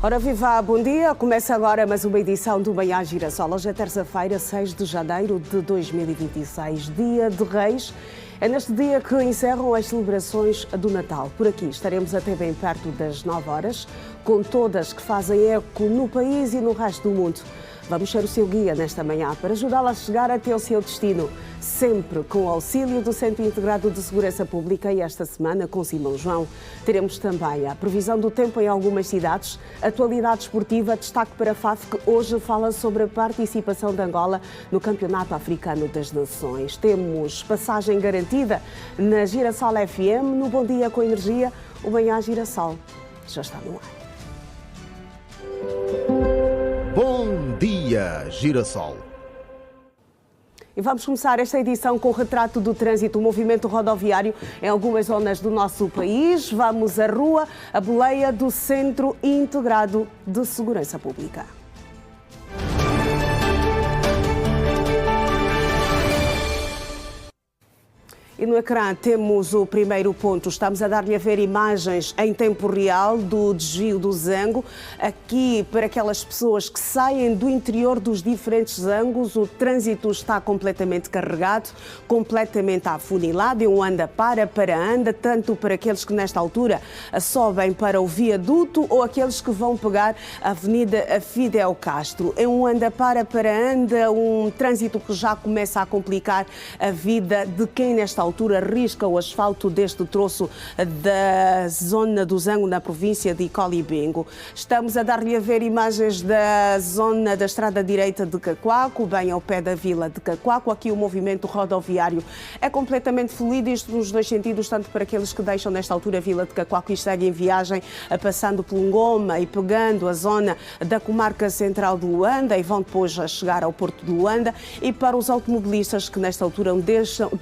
Ora viva, bom dia. Começa agora mais uma edição do Manhã Girassol. Hoje é terça-feira, 6 de janeiro de 2026, dia de Reis. É neste dia que encerram as celebrações do Natal. Por aqui estaremos até bem perto das 9 horas, com todas que fazem eco no país e no resto do mundo. Vamos ser o seu guia nesta manhã para ajudá-la a chegar até o seu destino, sempre com o auxílio do Centro Integrado de Segurança Pública e esta semana com Simão João. Teremos também a previsão do tempo em algumas cidades, atualidade esportiva, destaque para a FAF que hoje fala sobre a participação de Angola no Campeonato Africano das Nações. Temos passagem garantida na Girassol FM, no Bom Dia com Energia, o Manhã Girassol já está no ar. Bom dia, Girassol. E vamos começar esta edição com o retrato do trânsito, o movimento rodoviário em algumas zonas do nosso país. Vamos à rua, a boleia do Centro Integrado de Segurança Pública. E no ecrã temos o primeiro ponto. Estamos a dar-lhe a ver imagens em tempo real do desvio do Zango. Aqui, para aquelas pessoas que saem do interior dos diferentes zangos, o trânsito está completamente carregado, completamente afunilado. É um anda para anda, tanto para aqueles que nesta altura sobem para o viaduto ou aqueles que vão pegar a Avenida Fidel Castro. É um anda para anda, um trânsito que já começa a complicar a vida de quem nesta altura risca o asfalto deste troço da zona do Zango na província de Colibingo. Estamos a dar-lhe a ver imagens da zona da estrada direita de Cacoaco, bem ao pé da vila de Cacoaco. Aqui o movimento rodoviário é completamente fluido, isto nos dois sentidos, tanto para aqueles que deixam nesta altura a vila de Cacoaco e seguem em viagem, passando por Ngoma e pegando a zona da comarca central de Luanda e vão depois a chegar ao porto de Luanda, e para os automobilistas que nesta altura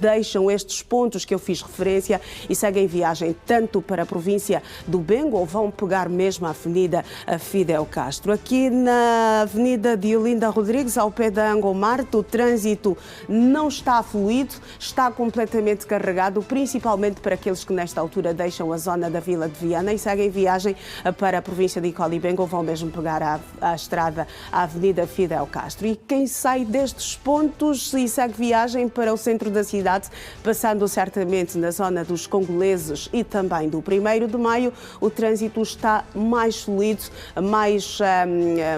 deixam estes pontos que eu fiz referência e seguem viagem tanto para a província do Bengo ou vão pegar mesmo a Avenida Fidel Castro. Aqui na Avenida de Olinda Rodrigues, ao pé da Angomarte, o trânsito não está fluido, está completamente carregado, principalmente para aqueles que nesta altura deixam a zona da Vila de Viana e seguem viagem para a província de Colibengo ou vão mesmo pegar a estrada, a Avenida Fidel Castro. E quem sai destes pontos e segue viagem para o centro da cidade, passando certamente na zona dos congoleses e também do 1º de Maio, o trânsito está mais fluido,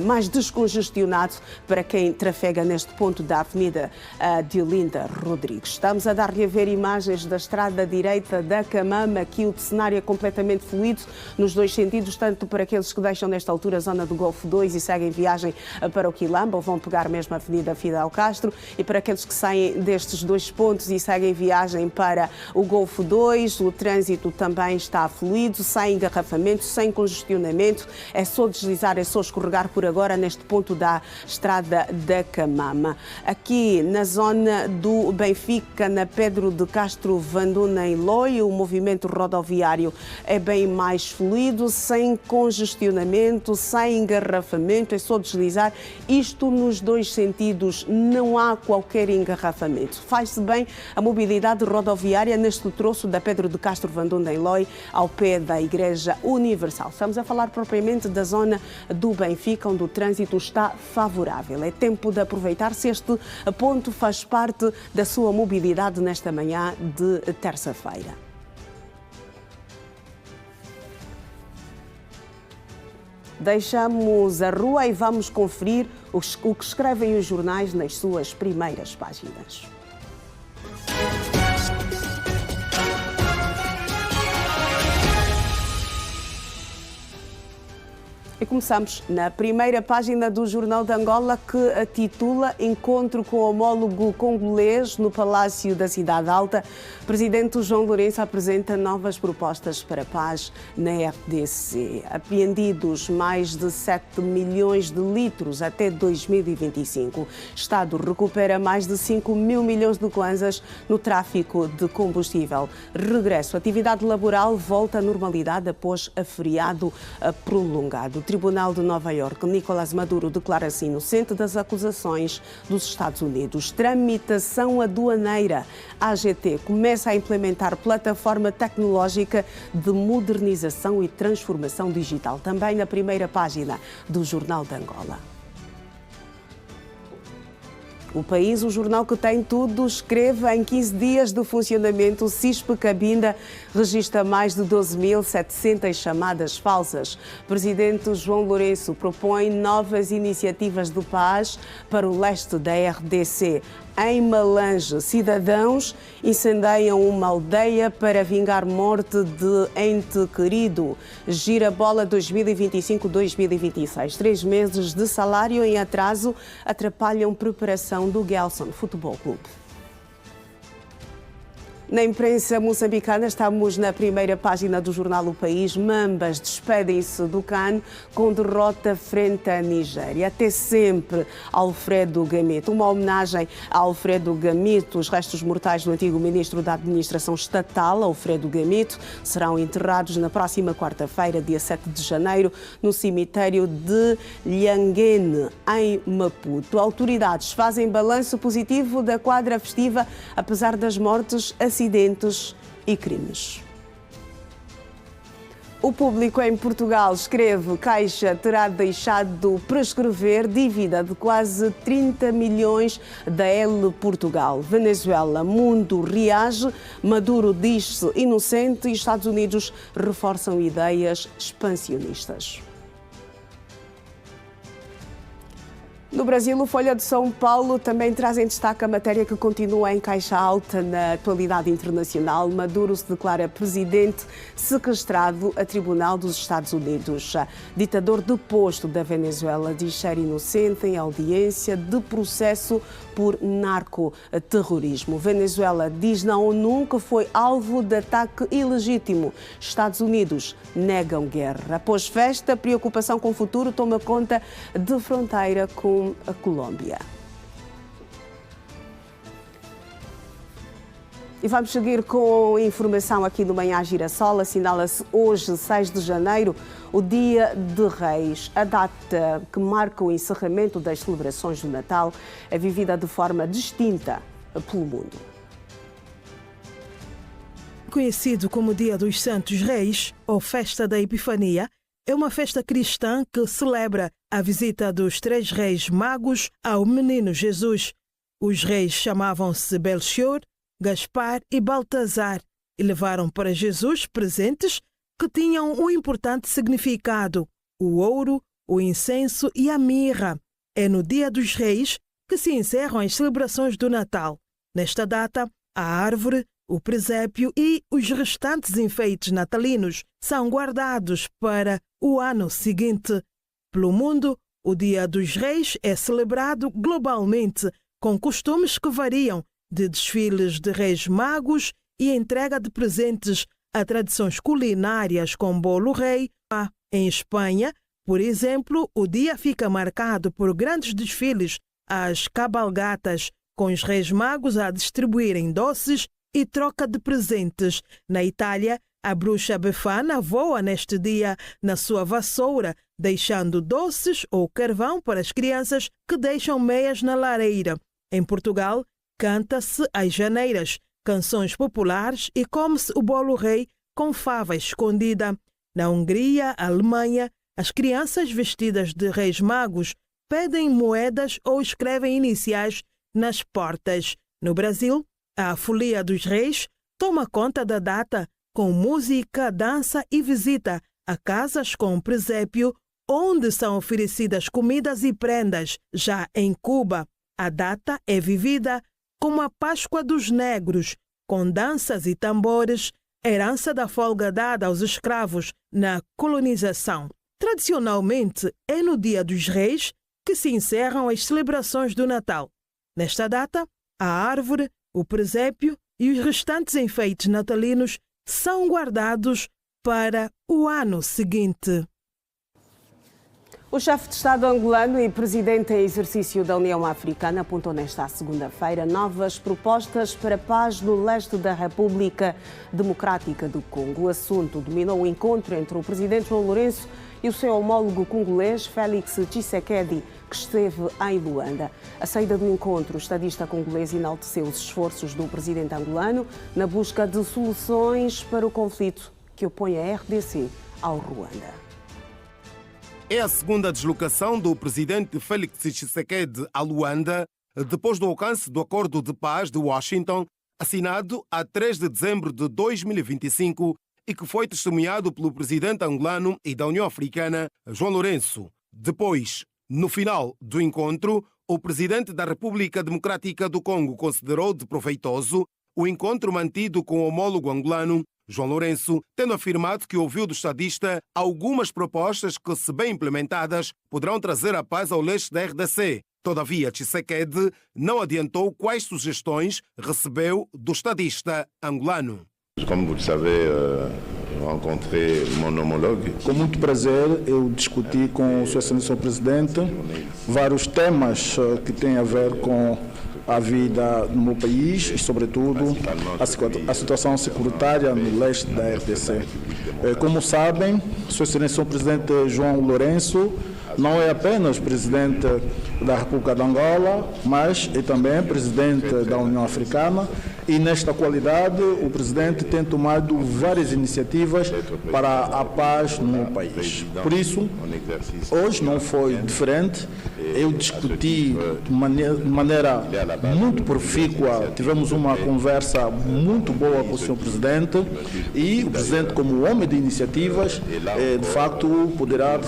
mais descongestionado para quem trafega neste ponto da Avenida de Olinda Rodrigues. Estamos a dar-lhe a ver imagens da estrada direita da Camama, aqui o cenário é completamente fluido nos dois sentidos, tanto para aqueles que deixam nesta altura a zona do Golfo 2 e seguem viagem para o Quilamba ou vão pegar mesmo a Avenida Fidel Castro, e para aqueles que saem destes dois pontos e seguem viagem para o Golfo 2, o trânsito também está fluido, sem engarrafamento, sem congestionamento. É só deslizar, é só escorregar por agora neste ponto da estrada da Camama. Aqui na zona do Benfica, na Pedro de Castro Vanduna em Loi, o movimento rodoviário é bem mais fluido, sem congestionamento, sem engarrafamento, é só deslizar. Isto nos dois sentidos, não há qualquer engarrafamento. Faz-se bem a mobilidade rodoviária neste troço da Pedro de Castro Vanduna em Loi, ao pé da Igreja Universal. Estamos a falar propriamente da zona do Benfica, onde o trânsito está favorável. É tempo de aproveitar se este ponto faz parte da sua mobilidade nesta manhã de terça-feira. Deixamos a rua e vamos conferir o que escrevem os jornais nas suas primeiras páginas. E começamos na primeira página do Jornal de Angola, que titula Encontro com o homólogo congolês no Palácio da Cidade Alta. Presidente João Lourenço apresenta novas propostas para a paz na RDC. Apreendidos mais de 7 milhões de litros até 2025. Estado recupera mais de 5 mil milhões de kwanzas no tráfico de combustível. Regresso à atividade laboral volta à normalidade após a feriado prolongado. Tribunal de Nova Iorque. Nicolás Maduro declara-se inocente das acusações dos Estados Unidos. Tramitação aduaneira. A AGT começa a implementar plataforma tecnológica de modernização e transformação digital. Também na primeira página do Jornal de Angola. O País, o jornal que tem tudo, escreve: em 15 dias de funcionamento, o CISP Cabinda registra mais de 12.700 chamadas falsas. Presidente João Lourenço propõe novas iniciativas de paz para o leste da RDC. Em Malange, cidadãos incendeiam uma aldeia para vingar morte de ente querido. Girabola 2025-2026. 3 meses de salário em atraso atrapalham preparação do Gelson Futebol Clube. Na imprensa moçambicana, estamos na primeira página do jornal O País. Mambas despedem-se do CAN com derrota frente à Nigéria. Até sempre, Alfredo Gamito. Uma homenagem a Alfredo Gamito. Os restos mortais do antigo ministro da Administração Estatal, Alfredo Gamito, serão enterrados na próxima quarta-feira, dia 7 de janeiro, no cemitério de Lhanguene, em Maputo. Autoridades fazem balanço positivo da quadra festiva, apesar das mortes, acidentes e crimes. O Público em Portugal escreve: Caixa terá deixado prescrever dívida de quase 30 milhões da L Portugal. Venezuela, mundo reage, Maduro diz-se inocente e Estados Unidos reforçam ideias expansionistas. No Brasil, o Folha de São Paulo também traz em destaque a matéria que continua em caixa alta na atualidade internacional. Maduro se declara presidente sequestrado a tribunal dos Estados Unidos. Ditador deposto da Venezuela diz ser inocente em audiência de processo por narcoterrorismo. Venezuela diz na ONU que foi alvo de ataque ilegítimo. Estados Unidos negam guerra. Após festa, preocupação com o futuro toma conta de fronteira com a Colômbia. E vamos seguir com informação aqui no Manhã Girassol. Assinala-se hoje, 6 de janeiro, o Dia de Reis. A data que marca o encerramento das celebrações do Natal é vivida de forma distinta pelo mundo. Conhecido como Dia dos Santos Reis, ou Festa da Epifania, é uma festa cristã que celebra a visita dos 3 reis magos ao menino Jesus. Os reis chamavam-se Belchior, Gaspar e Baltazar e levaram para Jesus presentes que tinham um importante significado: o ouro, o incenso e a mirra. É no Dia dos Reis que se encerram as celebrações do Natal. Nesta data, a árvore, o presépio e os restantes enfeites natalinos são guardados para o ano seguinte. Pelo mundo, o Dia dos Reis é celebrado globalmente, com costumes que variam de desfiles de reis magos e entrega de presentes a tradições culinárias com bolo rei. Em Espanha, por exemplo, o dia fica marcado por grandes desfiles às cabalgatas, com os reis magos a distribuírem doces e troca de presentes. Na Itália, a bruxa Befana voa neste dia na sua vassoura, deixando doces ou carvão para as crianças que deixam meias na lareira. Em Portugal, canta-se às janeiras, canções populares e come-se o bolo rei com fava escondida. Na Hungria, Alemanha, as crianças vestidas de reis magos pedem moedas ou escrevem iniciais nas portas. No Brasil, a Folia dos Reis toma conta da data com música, dança e visita a casas com presépio, onde são oferecidas comidas e prendas. Já em Cuba, a data é vivida como a Páscoa dos Negros, com danças e tambores, herança da folga dada aos escravos na colonização. Tradicionalmente, é no Dia dos Reis que se encerram as celebrações do Natal. Nesta data, a árvore, o presépio e os restantes enfeites natalinos são guardados para o ano seguinte. O chefe de Estado angolano e presidente em exercício da União Africana apontou nesta segunda-feira novas propostas para a paz no leste da República Democrática do Congo. O assunto dominou o encontro entre o presidente João Lourenço e o seu homólogo congolês Félix Tshisekedi, que esteve em Luanda. A saída do encontro, o estadista congolês enalteceu os esforços do presidente angolano na busca de soluções para o conflito que opõe a RDC ao Ruanda. É a segunda deslocação do presidente Félix Tshisekedi a Luanda, depois do alcance do Acordo de Paz de Washington, assinado a 3 de dezembro de 2025 e que foi testemunhado pelo presidente angolano e da União Africana, João Lourenço. Depois, no final do encontro, o presidente da República Democrática do Congo considerou de proveitoso o encontro mantido com o homólogo angolano, João Lourenço, tendo afirmado que ouviu do estadista algumas propostas que, se bem implementadas, poderão trazer a paz ao leste da RDC. Todavia, Tshisekedi não adiantou quais sugestões recebeu do estadista angolano. Como vous le savez, rencontrei mon homologue. Com muito prazer, eu discuti com o Sua Excelência o Presidente vários temas que têm a ver com a vida no meu país e, sobretudo, a situação securitária no leste da RDC. Como sabem, Sua Excelência o Presidente João Lourenço não é apenas presidente da República de Angola, mas é também presidente da União Africana e, nesta qualidade, o presidente tem tomado várias iniciativas para a paz no meu país. Por isso, hoje não foi diferente. Eu discuti de maneira muito profícua, tivemos uma conversa muito boa com o Sr. Presidente e o Presidente, como homem de iniciativas, de facto, poderá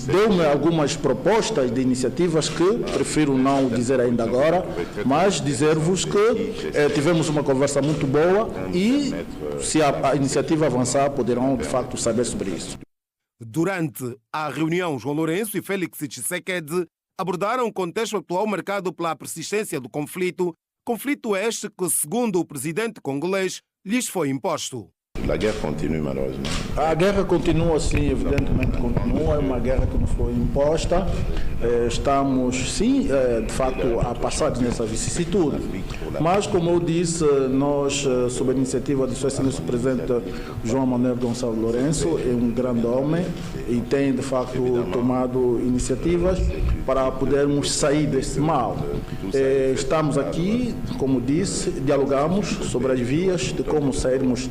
deu-me algumas propostas de iniciativas que prefiro não dizer ainda agora, mas dizer-vos que tivemos uma conversa muito boa e, se a iniciativa avançar, poderão de facto saber sobre isso. Durante a reunião, João Lourenço e Félix Tshisekedi abordaram o contexto atual marcado pela persistência do conflito este que, segundo o presidente congolês, lhes foi imposto. A guerra continua, malheureusement. A guerra continua, sim, evidentemente continua. É uma guerra que nos foi imposta. Estamos, sim, de facto, a passar nessa vicissitude. Mas, como eu disse, nós, sob a iniciativa do Sr. Excelência Presidente João Manuel Gonçalo Lourenço, é um grande homem e tem, de facto, tomado iniciativas para podermos sair desse mal. Estamos aqui, como disse, dialogamos sobre as vias de como sairmos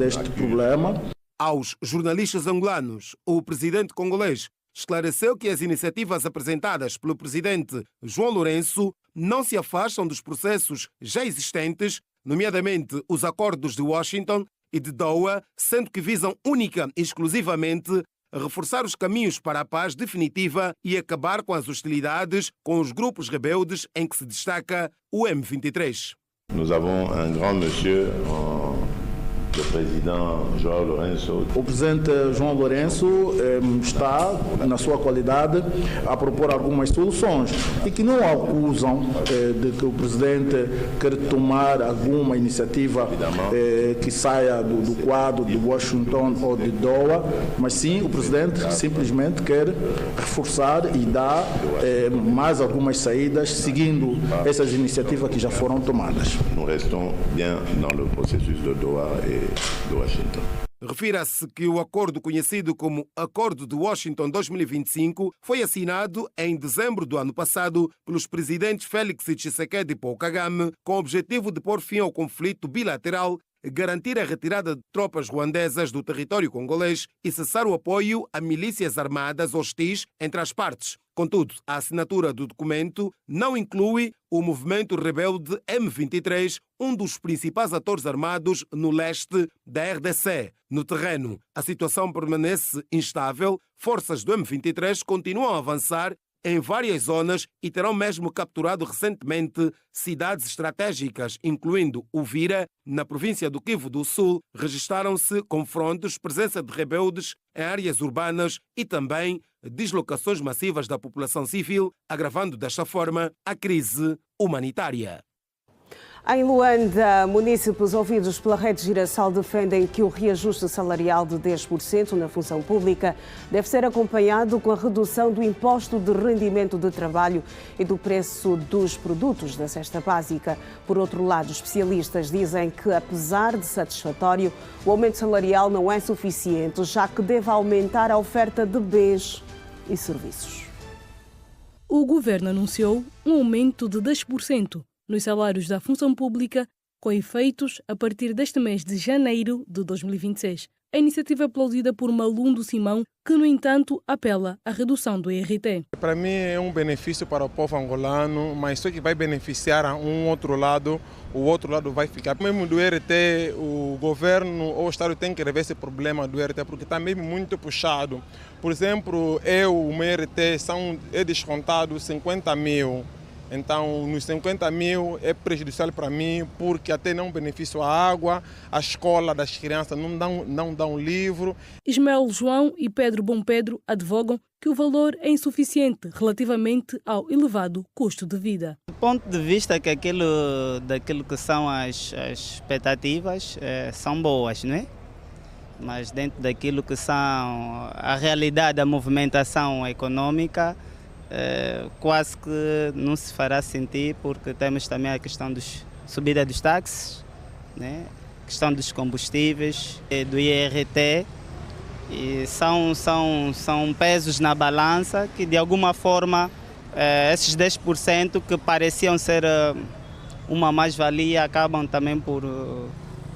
deste problema. Aos jornalistas angolanos, o presidente congolês esclareceu que as iniciativas apresentadas pelo presidente João Lourenço não se afastam dos processos já existentes, nomeadamente os acordos de Washington e de Doha, sendo que visam única e exclusivamente reforçar os caminhos para a paz definitiva e acabar com as hostilidades com os grupos rebeldes, em que se destaca o M23. Nous avons un grand monsieur, o presidente João Lourenço. O presidente João Lourenço está, na sua qualidade, a propor algumas soluções e que não acusam de que o presidente quer tomar alguma iniciativa que saia do quadro de Washington ou de Doha, mas sim o presidente simplesmente quer reforçar e dar mais algumas saídas seguindo essas iniciativas que já foram tomadas. Nous restons bien dans le processus de Doha et de Washington. Refira-se que o acordo conhecido como Acordo de Washington 2025 foi assinado em dezembro do ano passado pelos presidentes Félix Tshisekedi e Paul Kagame, com o objetivo de pôr fim ao conflito bilateral, garantir a retirada de tropas ruandesas do território congolês e cessar o apoio a milícias armadas hostis entre as partes. Contudo, a assinatura do documento não inclui o movimento rebelde M23, um dos principais atores armados no leste da RDC. No terreno, a situação permanece instável, forças do M23 continuam a avançar em várias zonas e terão mesmo capturado recentemente cidades estratégicas, incluindo Uvira, na província do Kivu do Sul. Registaram-se confrontos, presença de rebeldes em áreas urbanas e também deslocações massivas da população civil, agravando desta forma a crise humanitária. Em Luanda, munícipes ouvidos pela Rede Girassol defendem que o reajuste salarial de 10% na função pública deve ser acompanhado com a redução do imposto de rendimento de trabalho e do preço dos produtos da cesta básica. Por outro lado, especialistas dizem que, apesar de satisfatório, o aumento salarial não é suficiente, já que deve aumentar a oferta de bens e serviços. O governo anunciou um aumento de 10% nos salários da função pública, com efeitos a partir deste mês de janeiro de 2026. A iniciativa é aplaudida por Malundo Simão, que, no entanto, apela à redução do IRT. Para mim é um benefício para o povo angolano, mas só que vai beneficiar a um outro lado, o outro lado vai ficar. Mesmo do IRT, o governo ou o Estado tem que rever esse problema do IRT, porque está mesmo muito puxado. Por exemplo, o meu IRT é descontado 50 mil. Então, nos 50 mil é prejudicial para mim, porque até não beneficio a água, a escola das crianças não dão livro. Ismael João e Pedro Bom Pedro advogam que o valor é insuficiente relativamente ao elevado custo de vida. Do ponto de vista daquilo que são as expectativas, são boas, não é? Mas dentro daquilo que são a realidade da movimentação econômica, quase que não se fará sentir, porque temos também a questão da subida dos táxis, né? Questão dos combustíveis, do IRT, e são pesos na balança que, de alguma forma, esses 10% que pareciam ser uma mais-valia acabam também por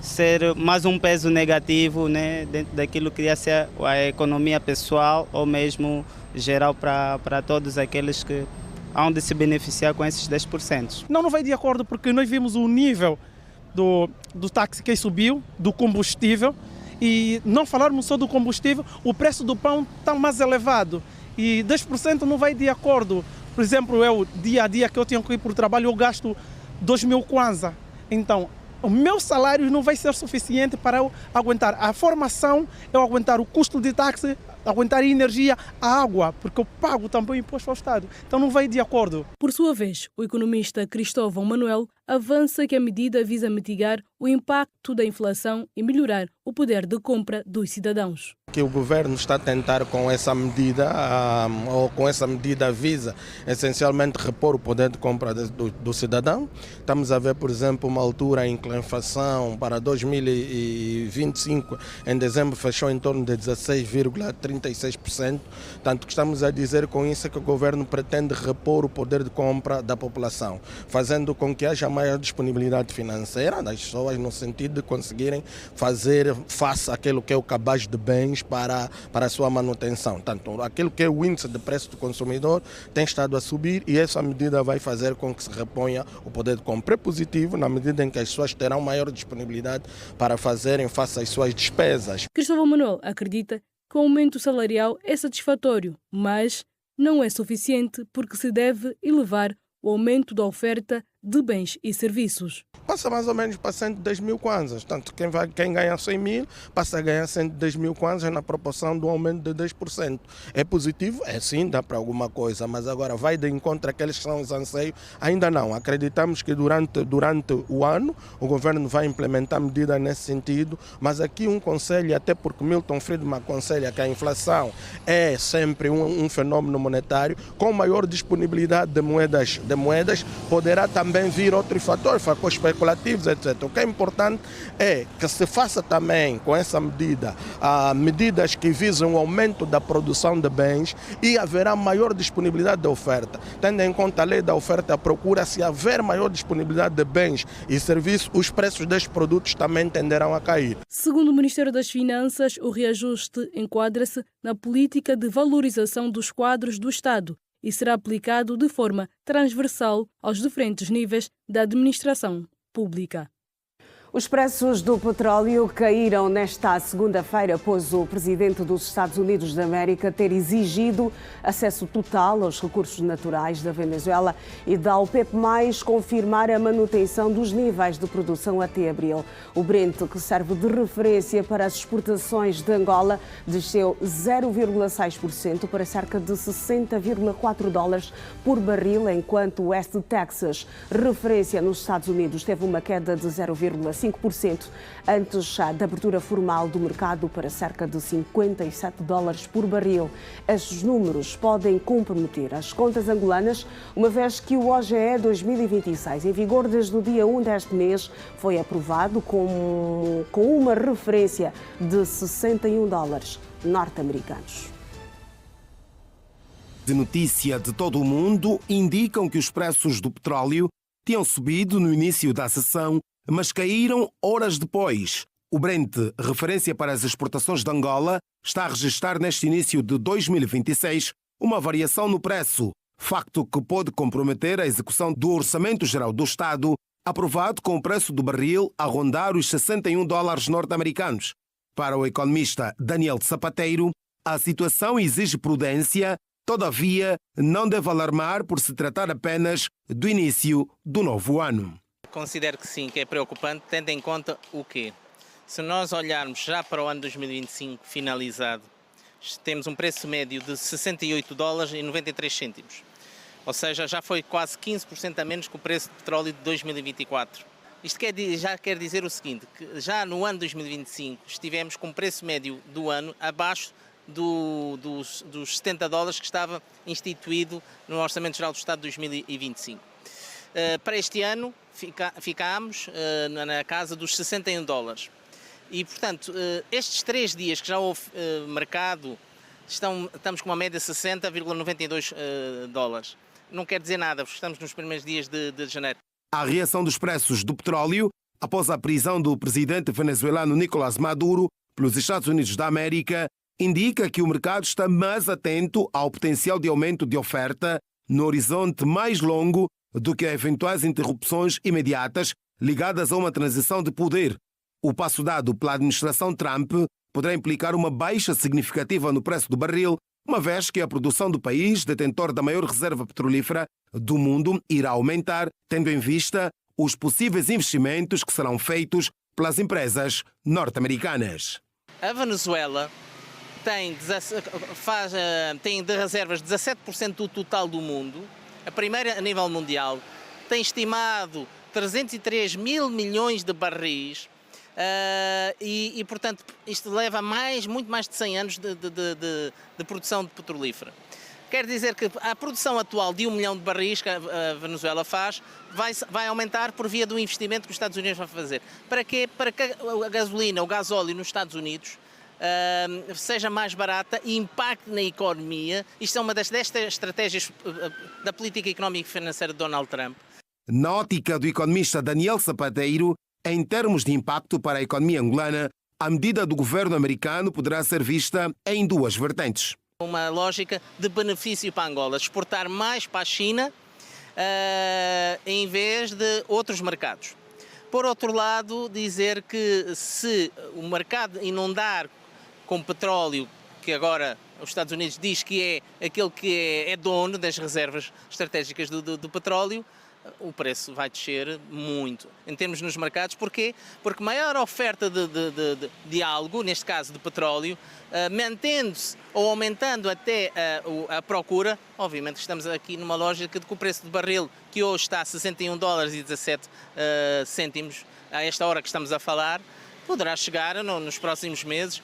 ser mais um peso negativo, né? Dentro daquilo que ia ser a economia pessoal ou mesmo geral para todos aqueles que hão de se beneficiar com esses 10%. Não vai de acordo, porque nós vimos o nível do táxi que subiu, do combustível, e não falarmos só do combustível, o preço do pão está mais elevado e 10% não vai de acordo. Por exemplo, eu, dia a dia que eu tenho que ir para o trabalho, eu gasto 2.000 kwanza. Então, o meu salário não vai ser suficiente para eu aguentar a formação, eu aguentar o custo de táxi, aguentar a energia, a água, porque eu pago também imposto ao Estado. Então não vai de acordo. Por sua vez, o economista Cristóvão Manuel avança que a medida visa mitigar o impacto da inflação e melhorar o poder de compra dos cidadãos. Que o governo está a tentar com essa medida, ou com essa medida visa essencialmente repor o poder de compra do cidadão. Estamos a ver, por exemplo, uma altura em que a inflação para 2025, em dezembro, fechou em torno de 16,36%. Tanto que estamos a dizer com isso que o governo pretende repor o poder de compra da população, fazendo com que haja maior disponibilidade financeira das pessoas, no sentido de conseguirem fazer face àquilo que é o cabaz de bens para a sua manutenção. Tanto aquilo que é o índice de preço do consumidor tem estado a subir, e essa medida vai fazer com que se reponha o poder de compra. É positivo na medida em que as pessoas terão maior disponibilidade para fazerem face às suas despesas. Cristóvão Manuel acredita que o aumento salarial é satisfatório, mas não é suficiente, porque se deve elevar o aumento da oferta de bens e serviços. Passa mais ou menos para 110 mil kwanzas. Tanto quem ganha 100 mil passa a ganhar 110 mil kwanzas na proporção do aumento de 10%. É positivo? É sim, dá para alguma coisa, mas agora vai de encontro àqueles que são os anseios? Ainda não. Acreditamos que durante o ano o governo vai implementar medidas nesse sentido, mas aqui um conselho, até porque Milton Friedman aconselha que a inflação é sempre um fenômeno monetário, com maior disponibilidade de moedas poderá também vir outros fatores especulativos, etc. O que é importante é que se faça também com essa medida medidas que visam o aumento da produção de bens, e haverá maior disponibilidade de oferta. Tendo em conta a lei da oferta e a procura, se haver maior disponibilidade de bens e serviços, os preços destes produtos também tenderão a cair. Segundo o Ministério das Finanças, o reajuste enquadra-se na política de valorização dos quadros do Estado e será aplicado de forma transversal aos diferentes níveis da administração pública. Os preços do petróleo caíram nesta segunda-feira após o presidente dos Estados Unidos da América ter exigido acesso total aos recursos naturais da Venezuela e da OPEP+, confirmar a manutenção dos níveis de produção até abril. O Brent, que serve de referência para as exportações de Angola, desceu 0,6% para cerca de 60,4 dólares por barril, enquanto o West Texas, referência nos Estados Unidos, teve uma queda de 0,5% antes da abertura formal do mercado para cerca de 57 dólares por barril. Estes números podem comprometer as contas angolanas, uma vez que o OGE 2026, em vigor desde o dia 1 deste mês, foi aprovado com uma referência de 61 dólares norte-americanos. De notícia de todo o mundo indicam que os preços do petróleo tinham subido no início da sessão, mas caíram horas depois. O Brent, referência para as exportações de Angola, está a registrar neste início de 2026 uma variação no preço, facto que pode comprometer a execução do Orçamento Geral do Estado, aprovado com o preço do barril a rondar os 61 dólares norte-americanos. Para o economista Daniel Sapateiro, a situação exige prudência, todavia não deve alarmar por se tratar apenas do início do novo ano. Considero que sim, que é preocupante, tendo em conta o quê? Se nós olharmos já para o ano 2025 finalizado, temos um preço médio de 68 dólares e 93 cêntimos. Ou seja, já foi quase 15% a menos que o preço de petróleo de 2024. Isto já quer dizer o seguinte, que já no ano 2025 estivemos com o preço médio do ano abaixo dos 70 dólares que estava instituído no Orçamento Geral do Estado de 2025. Para este ano ficámos na casa dos 61 dólares. E, portanto, estes 3 dias que já houve mercado, estamos com uma média de 60,92 dólares. Não quer dizer nada, porque estamos nos primeiros dias de janeiro. A reação dos preços do petróleo após a prisão do presidente venezuelano Nicolás Maduro pelos Estados Unidos da América indica que o mercado está mais atento ao potencial de aumento de oferta no horizonte mais longo do que a eventuais interrupções imediatas ligadas a uma transição de poder. O passo dado pela administração Trump poderá implicar uma baixa significativa no preço do barril, uma vez que a produção do país, detentor da maior reserva petrolífera do mundo, irá aumentar, tendo em vista os possíveis investimentos que serão feitos pelas empresas norte-americanas. A Venezuela tem de reservas 17% do total do mundo. A primeira a nível mundial tem estimado 303 mil milhões de barris e portanto, isto leva muito mais de 100 anos de produção de petrolífera. Quer dizer que a produção atual de 1 milhão de barris que a Venezuela faz vai aumentar por via do investimento que os Estados Unidos vão fazer. Para quê? Para que a gasolina, o gasóleo nos Estados Unidos seja mais barata e impacte na economia. Isto é uma destas estratégias da política económica e financeira de Donald Trump. Na ótica do economista Daniel Sapateiro, em termos de impacto para a economia angolana, a medida do governo americano poderá ser vista em 2 vertentes. Uma lógica de benefício para Angola, exportar mais para a China em vez de outros mercados. Por outro lado, dizer que se o mercado inundar com petróleo, que agora os Estados Unidos diz que é aquele que é dono das reservas estratégicas do petróleo, o preço vai descer muito em termos nos mercados. Porquê? Porque maior oferta de algo, neste caso de petróleo, mantendo-se ou aumentando até a procura, obviamente estamos aqui numa lógica de que o preço do barril, que hoje está a 61 dólares e 17 cêntimos, a esta hora que estamos a falar, poderá chegar nos próximos meses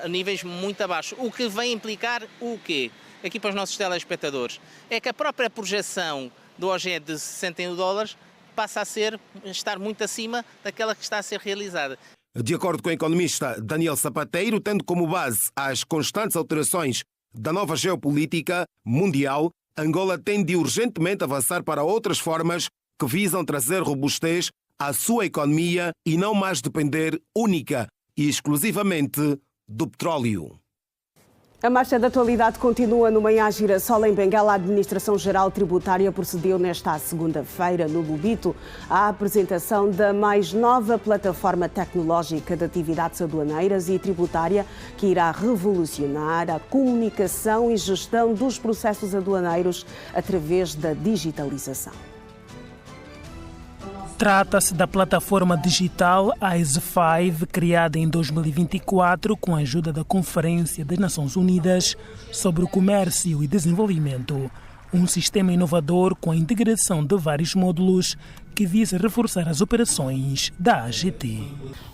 a níveis muito abaixo. O que vai implicar o quê? Aqui para os nossos telespectadores, é que a própria projeção do OGE de 61 dólares passa a estar muito acima daquela que está a ser realizada. De acordo com o economista Daniel Sapateiro, tendo como base as constantes alterações da nova geopolítica mundial, Angola tem de urgentemente avançar para outras formas que visam trazer robustez à sua economia e não mais depender única e exclusivamente do petróleo. A marcha da atualidade continua no Manhã Girassol, em Benguela. A Administração-Geral Tributária procedeu nesta segunda-feira, no Lubito, à apresentação da mais nova plataforma tecnológica de atividades aduaneiras e tributária, que irá revolucionar a comunicação e gestão dos processos aduaneiros através da digitalização. Trata-se da plataforma digital AIS5, criada em 2024 com a ajuda da Conferência das Nações Unidas sobre o Comércio e Desenvolvimento. Um sistema inovador com a integração de vários módulos que visa reforçar as operações da AGT.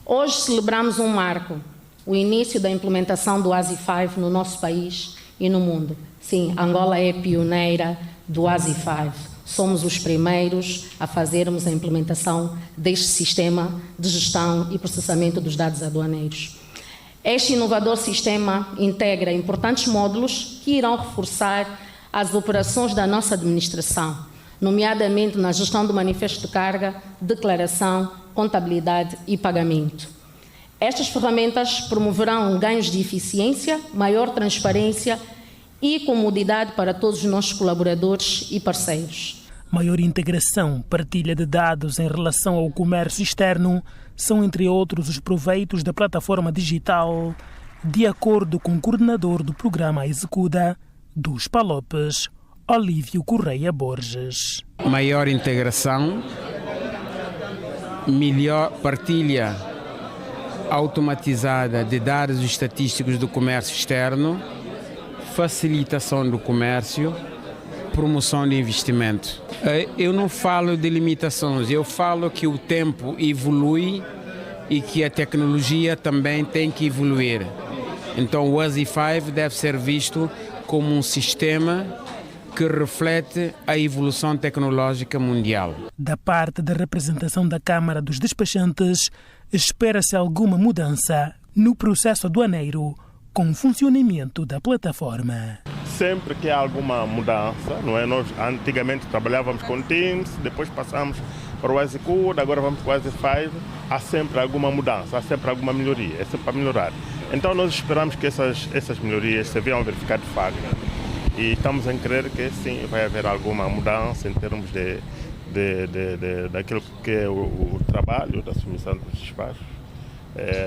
Hoje celebramos um marco, o início da implementação do ASI5 no nosso país e no mundo. Sim, Angola é pioneira do ASI5. Somos os primeiros a fazermos a implementação deste sistema de gestão e processamento dos dados aduaneiros. Este inovador sistema integra importantes módulos que irão reforçar as operações da nossa administração, nomeadamente na gestão do manifesto de carga, declaração, contabilidade e pagamento. Estas ferramentas promoverão ganhos de eficiência, maior transparência e comodidade para todos os nossos colaboradores e parceiros. Maior integração, partilha de dados em relação ao comércio externo são, entre outros, os proveitos da plataforma digital, de acordo com o coordenador do programa Execuda dos Palopes, Olívio Correia Borges. Maior integração, melhor partilha automatizada de dados estatísticos do comércio externo, facilitação do comércio, promoção de investimento. Eu não falo de limitações, eu falo que o tempo evolui e que a tecnologia também tem que evoluir. Então o ASI5 deve ser visto como um sistema que reflete a evolução tecnológica mundial. Da parte da representação da Câmara dos Despachantes, espera-se alguma mudança no processo aduaneiro com o funcionamento da plataforma. Sempre que há alguma mudança, não é? Nós antigamente trabalhávamos com Teams, depois passamos para o Execuda, agora vamos para o ASI5. Há sempre alguma mudança, há sempre alguma melhoria, é sempre para melhorar. Então nós esperamos que essas melhorias se venham a verificar de facto. E estamos a crer que sim, vai haver alguma mudança em termos daquilo que é o trabalho, da submissão dos despachos,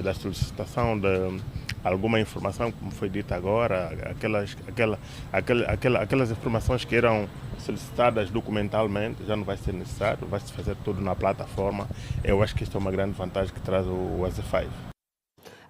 da solicitação de alguma informação, como foi dito agora, aquelas informações que eram solicitadas documentalmente, já não vai ser necessário, vai se fazer tudo na plataforma. Eu acho que isto é uma grande vantagem que traz o ASI5.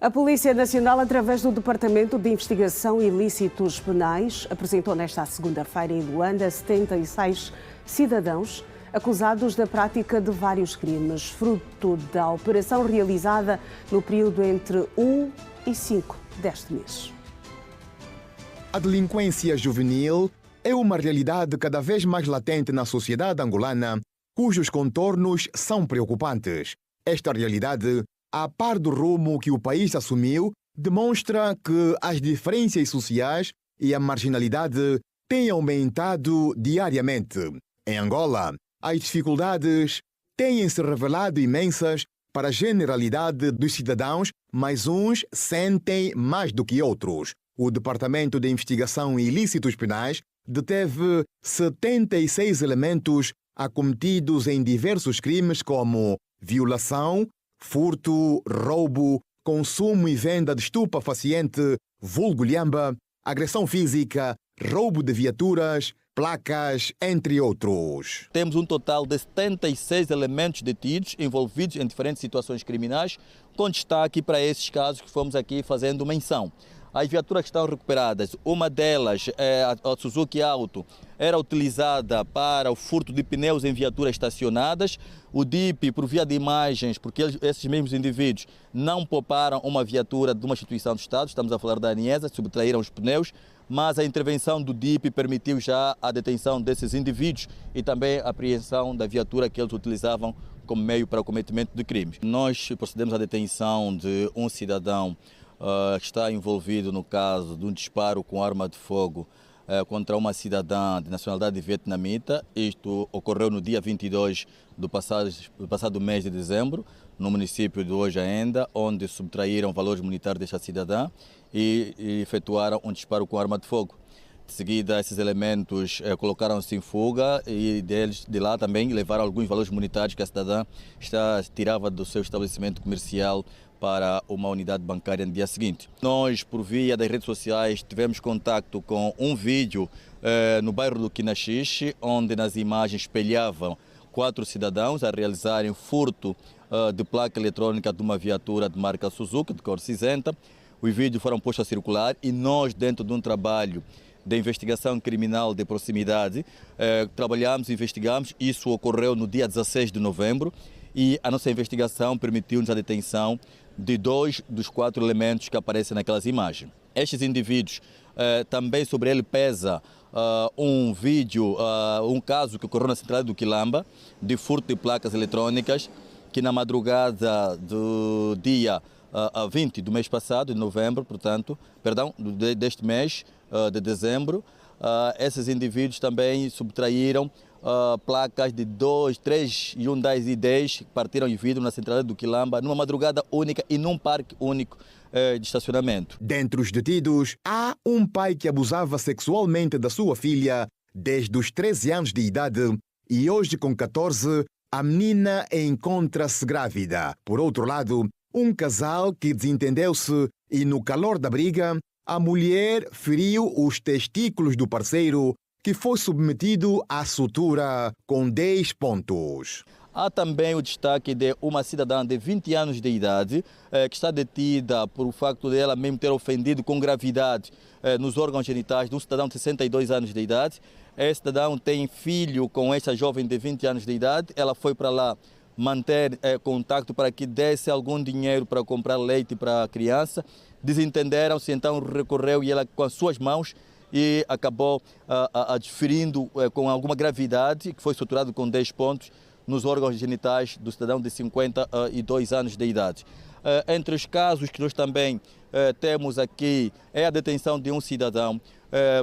A Polícia Nacional, através do Departamento de Investigação e Ilícitos Penais, apresentou nesta segunda-feira em Luanda 76 cidadãos acusados da prática de vários crimes, fruto da operação realizada no período entre 1 e 5 deste mês. A delinquência juvenil é uma realidade cada vez mais latente na sociedade angolana, cujos contornos são preocupantes. Esta realidade, a par do rumo que o país assumiu, demonstra que as diferenças sociais e a marginalidade têm aumentado diariamente. Em Angola, as dificuldades têm se revelado imensas para a generalidade dos cidadãos, mas uns sentem mais do que outros. O Departamento de Investigação e Ilícitos Penais deteve 76 elementos acometidos em diversos crimes como violação, furto, roubo, consumo e venda de estupefaciente, vulgo lhamba, agressão física, roubo de viaturas, placas, entre outros. Temos um total de 76 elementos detidos envolvidos em diferentes situações criminais, com destaque para esses casos que fomos aqui fazendo menção. As viaturas que estão recuperadas, uma delas, a Suzuki Auto, era utilizada para o furto de pneus em viaturas estacionadas. O DIP, por via de imagens, porque esses mesmos indivíduos não pouparam uma viatura de uma instituição do Estado, estamos a falar da ANIESA, subtraíram os pneus, mas a intervenção do DIP permitiu já a detenção desses indivíduos e também a apreensão da viatura que eles utilizavam como meio para o cometimento de crimes. Nós procedemos à detenção de um cidadão que está envolvido no caso de um disparo com arma de fogo contra uma cidadã de nacionalidade vietnamita. Isto ocorreu no dia 22 do passado mês de dezembro, no município de Hoje ainda, onde subtraíram valores monetários desta cidadã e efetuaram um disparo com arma de fogo. De seguida, esses elementos colocaram-se em fuga e de lá também levaram alguns valores monetários que a cidadã tirava do seu estabelecimento comercial para uma unidade bancária no dia seguinte. Nós, por via das redes sociais, tivemos contato com um vídeo no bairro do Quinaxixe, onde nas imagens espelhavam 4 cidadãos a realizarem furto de placa eletrônica de uma viatura de marca Suzuki, de cor cinzenta. Os vídeos foram postos a circular e nós, dentro de um trabalho de investigação criminal de proximidade, trabalhamos e investigamos. Isso ocorreu no dia 16 de novembro e a nossa investigação permitiu-nos a detenção de 2 dos 4 elementos que aparecem naquelas imagens. Estes indivíduos, também sobre ele pesa um vídeo, um caso que ocorreu na central do Quilamba, de furto de placas eletrônicas, que na madrugada do dia 20 do mês passado, de novembro, deste mês de dezembro, esses indivíduos também subtraíram placas de 2, 3 Hyundai i10 que partiram em vidro na central do Quilamba numa madrugada única e num parque único de estacionamento. Dentre os detidos, há um pai que abusava sexualmente da sua filha desde os 13 anos de idade e hoje, com 14, a menina encontra-se grávida. Por outro lado, um casal que desentendeu-se e, no calor da briga, a mulher feriu os testículos do parceiro, que foi submetido à sutura com 10 pontos. Há também o destaque de uma cidadã de 20 anos de idade que está detida por o facto dela mesmo ter ofendido com gravidade nos órgãos genitais de um cidadão de 62 anos de idade. Esse cidadão tem filho com essa jovem de 20 anos de idade. Ela foi para lá manter contato para que desse algum dinheiro para comprar leite para a criança. Desentenderam-se, então recorreu e ela com as suas mãos e acabou adferindo com alguma gravidade, que foi suturado com 10 pontos nos órgãos genitais do cidadão de 52 anos de idade. Entre os casos que nós também temos aqui é a detenção de um cidadão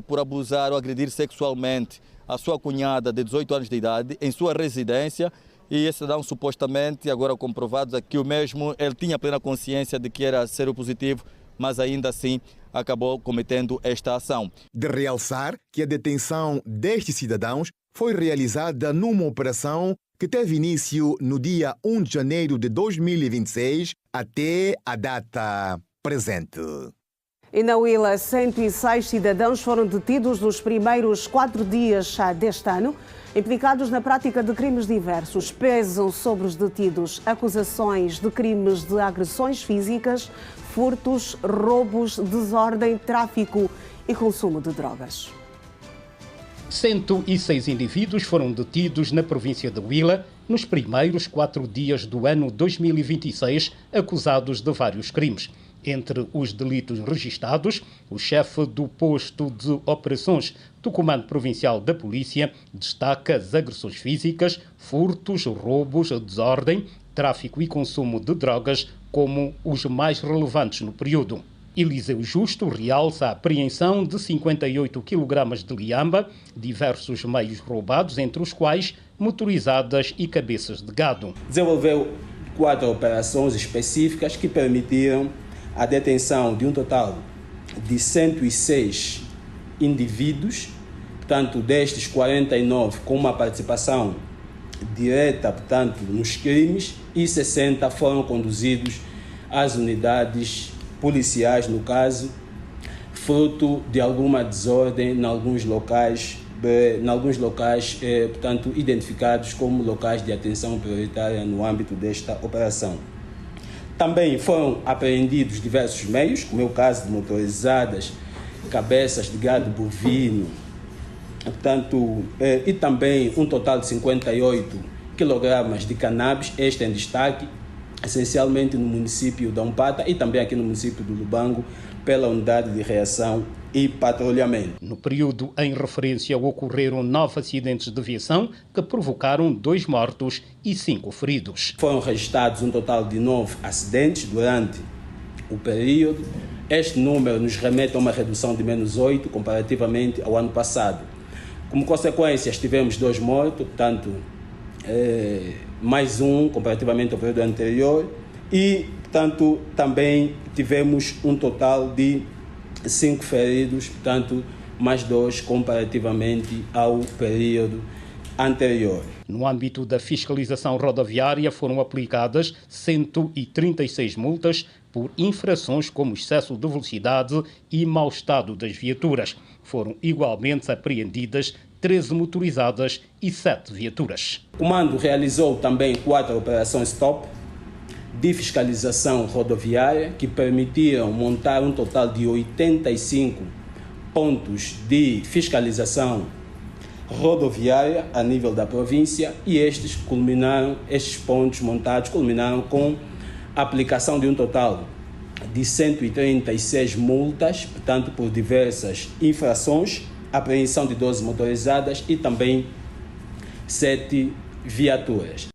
por abusar ou agredir sexualmente a sua cunhada de 18 anos de idade em sua residência. E esse cidadão, supostamente, agora comprovados aqui o mesmo, ele tinha plena consciência de que era seropositivo, mas ainda assim acabou cometendo esta ação. De realçar que a detenção destes cidadãos foi realizada numa operação que teve início no dia 1 de janeiro de 2026 até a data presente. E na Huila, 106 cidadãos foram detidos nos primeiros 4 dias deste ano, implicados na prática de crimes diversos. Pesam sobre os detidos acusações de crimes de agressões físicas, furtos, roubos, desordem, tráfico e consumo de drogas. 106 indivíduos foram detidos na província de Huila nos primeiros 4 dias do ano 2026, acusados de vários crimes. Entre os delitos registados, o chefe do posto de operações do Comando Provincial da Polícia destaca as agressões físicas, furtos, roubos, desordem, tráfico e consumo de drogas como os mais relevantes no período. Eliseu Justo realça a apreensão de 58 kg de liamba, diversos meios roubados, entre os quais motorizadas e cabeças de gado. Desenvolveu 4 operações específicas que permitiram a detenção de um total de 106 indivíduos, portanto, destes 49 com uma participação direta, portanto, nos crimes, e 60 foram conduzidos às unidades policiais, no caso, fruto de alguma desordem em alguns locais, portanto, identificados como locais de atenção prioritária no âmbito desta operação. Também foram apreendidos diversos meios, como é o caso de motorizadas, cabeças de gado bovino, portanto, e também um total de 58 kg de cannabis, este em destaque, essencialmente no município da Umpata e também aqui no município do Lubango, pela unidade de reação e patrulhamento. No período em referência ocorreram 9 acidentes de viação que provocaram 2 mortos e 5 feridos. Foram registrados um total de 9 acidentes durante o período, Este número nos remete a uma redução de menos 8 comparativamente ao ano passado. Como consequência, tivemos 2 mortos, portanto, mais um comparativamente ao período anterior, e, portanto, também tivemos um total de 5 feridos, portanto, mais 2 comparativamente ao período anterior. No âmbito da fiscalização rodoviária foram aplicadas 136 multas por infrações como excesso de velocidade e mau estado das viaturas. Foram igualmente apreendidas 13 motorizadas e 7 viaturas. O comando realizou também 4 operações stop de fiscalização rodoviária que permitiram montar um total de 85 pontos de fiscalização rodoviária a nível da província, e estes pontos montados culminaram com a aplicação de um total de 136 multas, portanto, por diversas infrações, apreensão de 12 motorizadas e também 7 viaturas.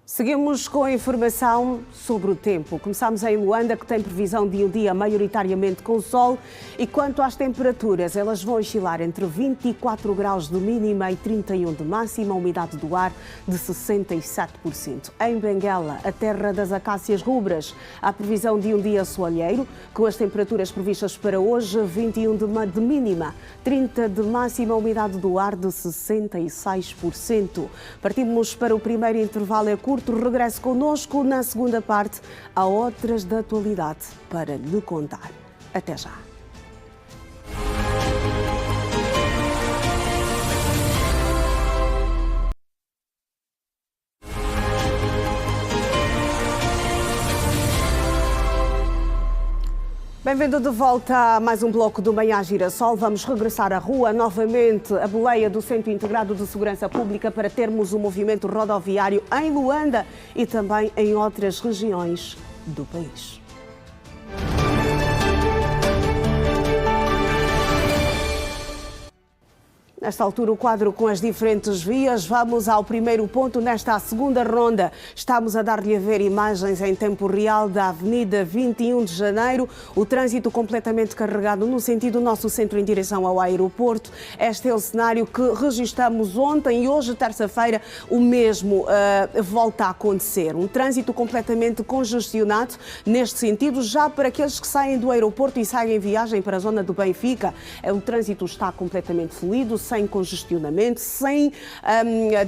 Seguimos com a informação sobre o tempo. Começamos em Luanda, que tem previsão de um dia maioritariamente com sol, e quanto às temperaturas, elas vão oscilar entre 24 graus de mínima e 31 de máxima, a umidade do ar de 67%. Em Benguela, a terra das acácias rubras, há previsão de um dia soalheiro, com as temperaturas previstas para hoje, 21 de mínima, 30 de máxima, a umidade do ar de 66%. Partimos para o primeiro intervalo curto. Regresse connosco na segunda parte a outras da atualidade para lhe contar. Até já. Bem-vindo de volta a mais um bloco do Manhã Girassol. Vamos regressar à rua, novamente a boleia do Centro Integrado de Segurança Pública, para termos o movimento rodoviário em Luanda e também em outras regiões do país. Nesta altura, o quadro com as diferentes vias. Vamos ao primeiro ponto nesta segunda ronda. Estamos a dar-lhe a ver imagens em tempo real da Avenida 21 de Janeiro. O trânsito completamente carregado no sentido do nosso centro em direção ao aeroporto. Este é o cenário que registramos ontem e hoje, terça-feira, o mesmo volta a acontecer. Um trânsito completamente congestionado neste sentido, já para aqueles que saem do aeroporto e saem em viagem para a zona do Benfica. O trânsito está completamente fluido, sem congestionamento, sem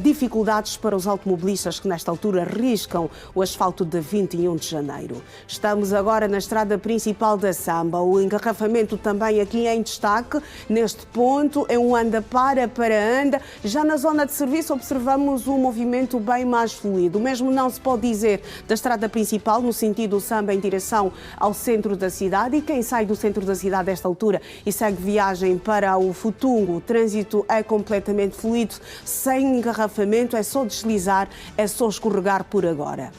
dificuldades para os automobilistas que nesta altura riscam o asfalto de 21 de janeiro. Estamos agora na estrada principal da Samba. O engarrafamento também aqui em destaque. Neste ponto é um anda para anda. Já na zona de serviço observamos um movimento bem mais fluido. O mesmo não se pode dizer da estrada principal, no sentido Samba em direção ao centro da cidade. E quem sai do centro da cidade a esta altura e segue viagem para o Futungo, o trânsito é completamente fluido, sem engarrafamento, é só deslizar, é só escorregar por agora.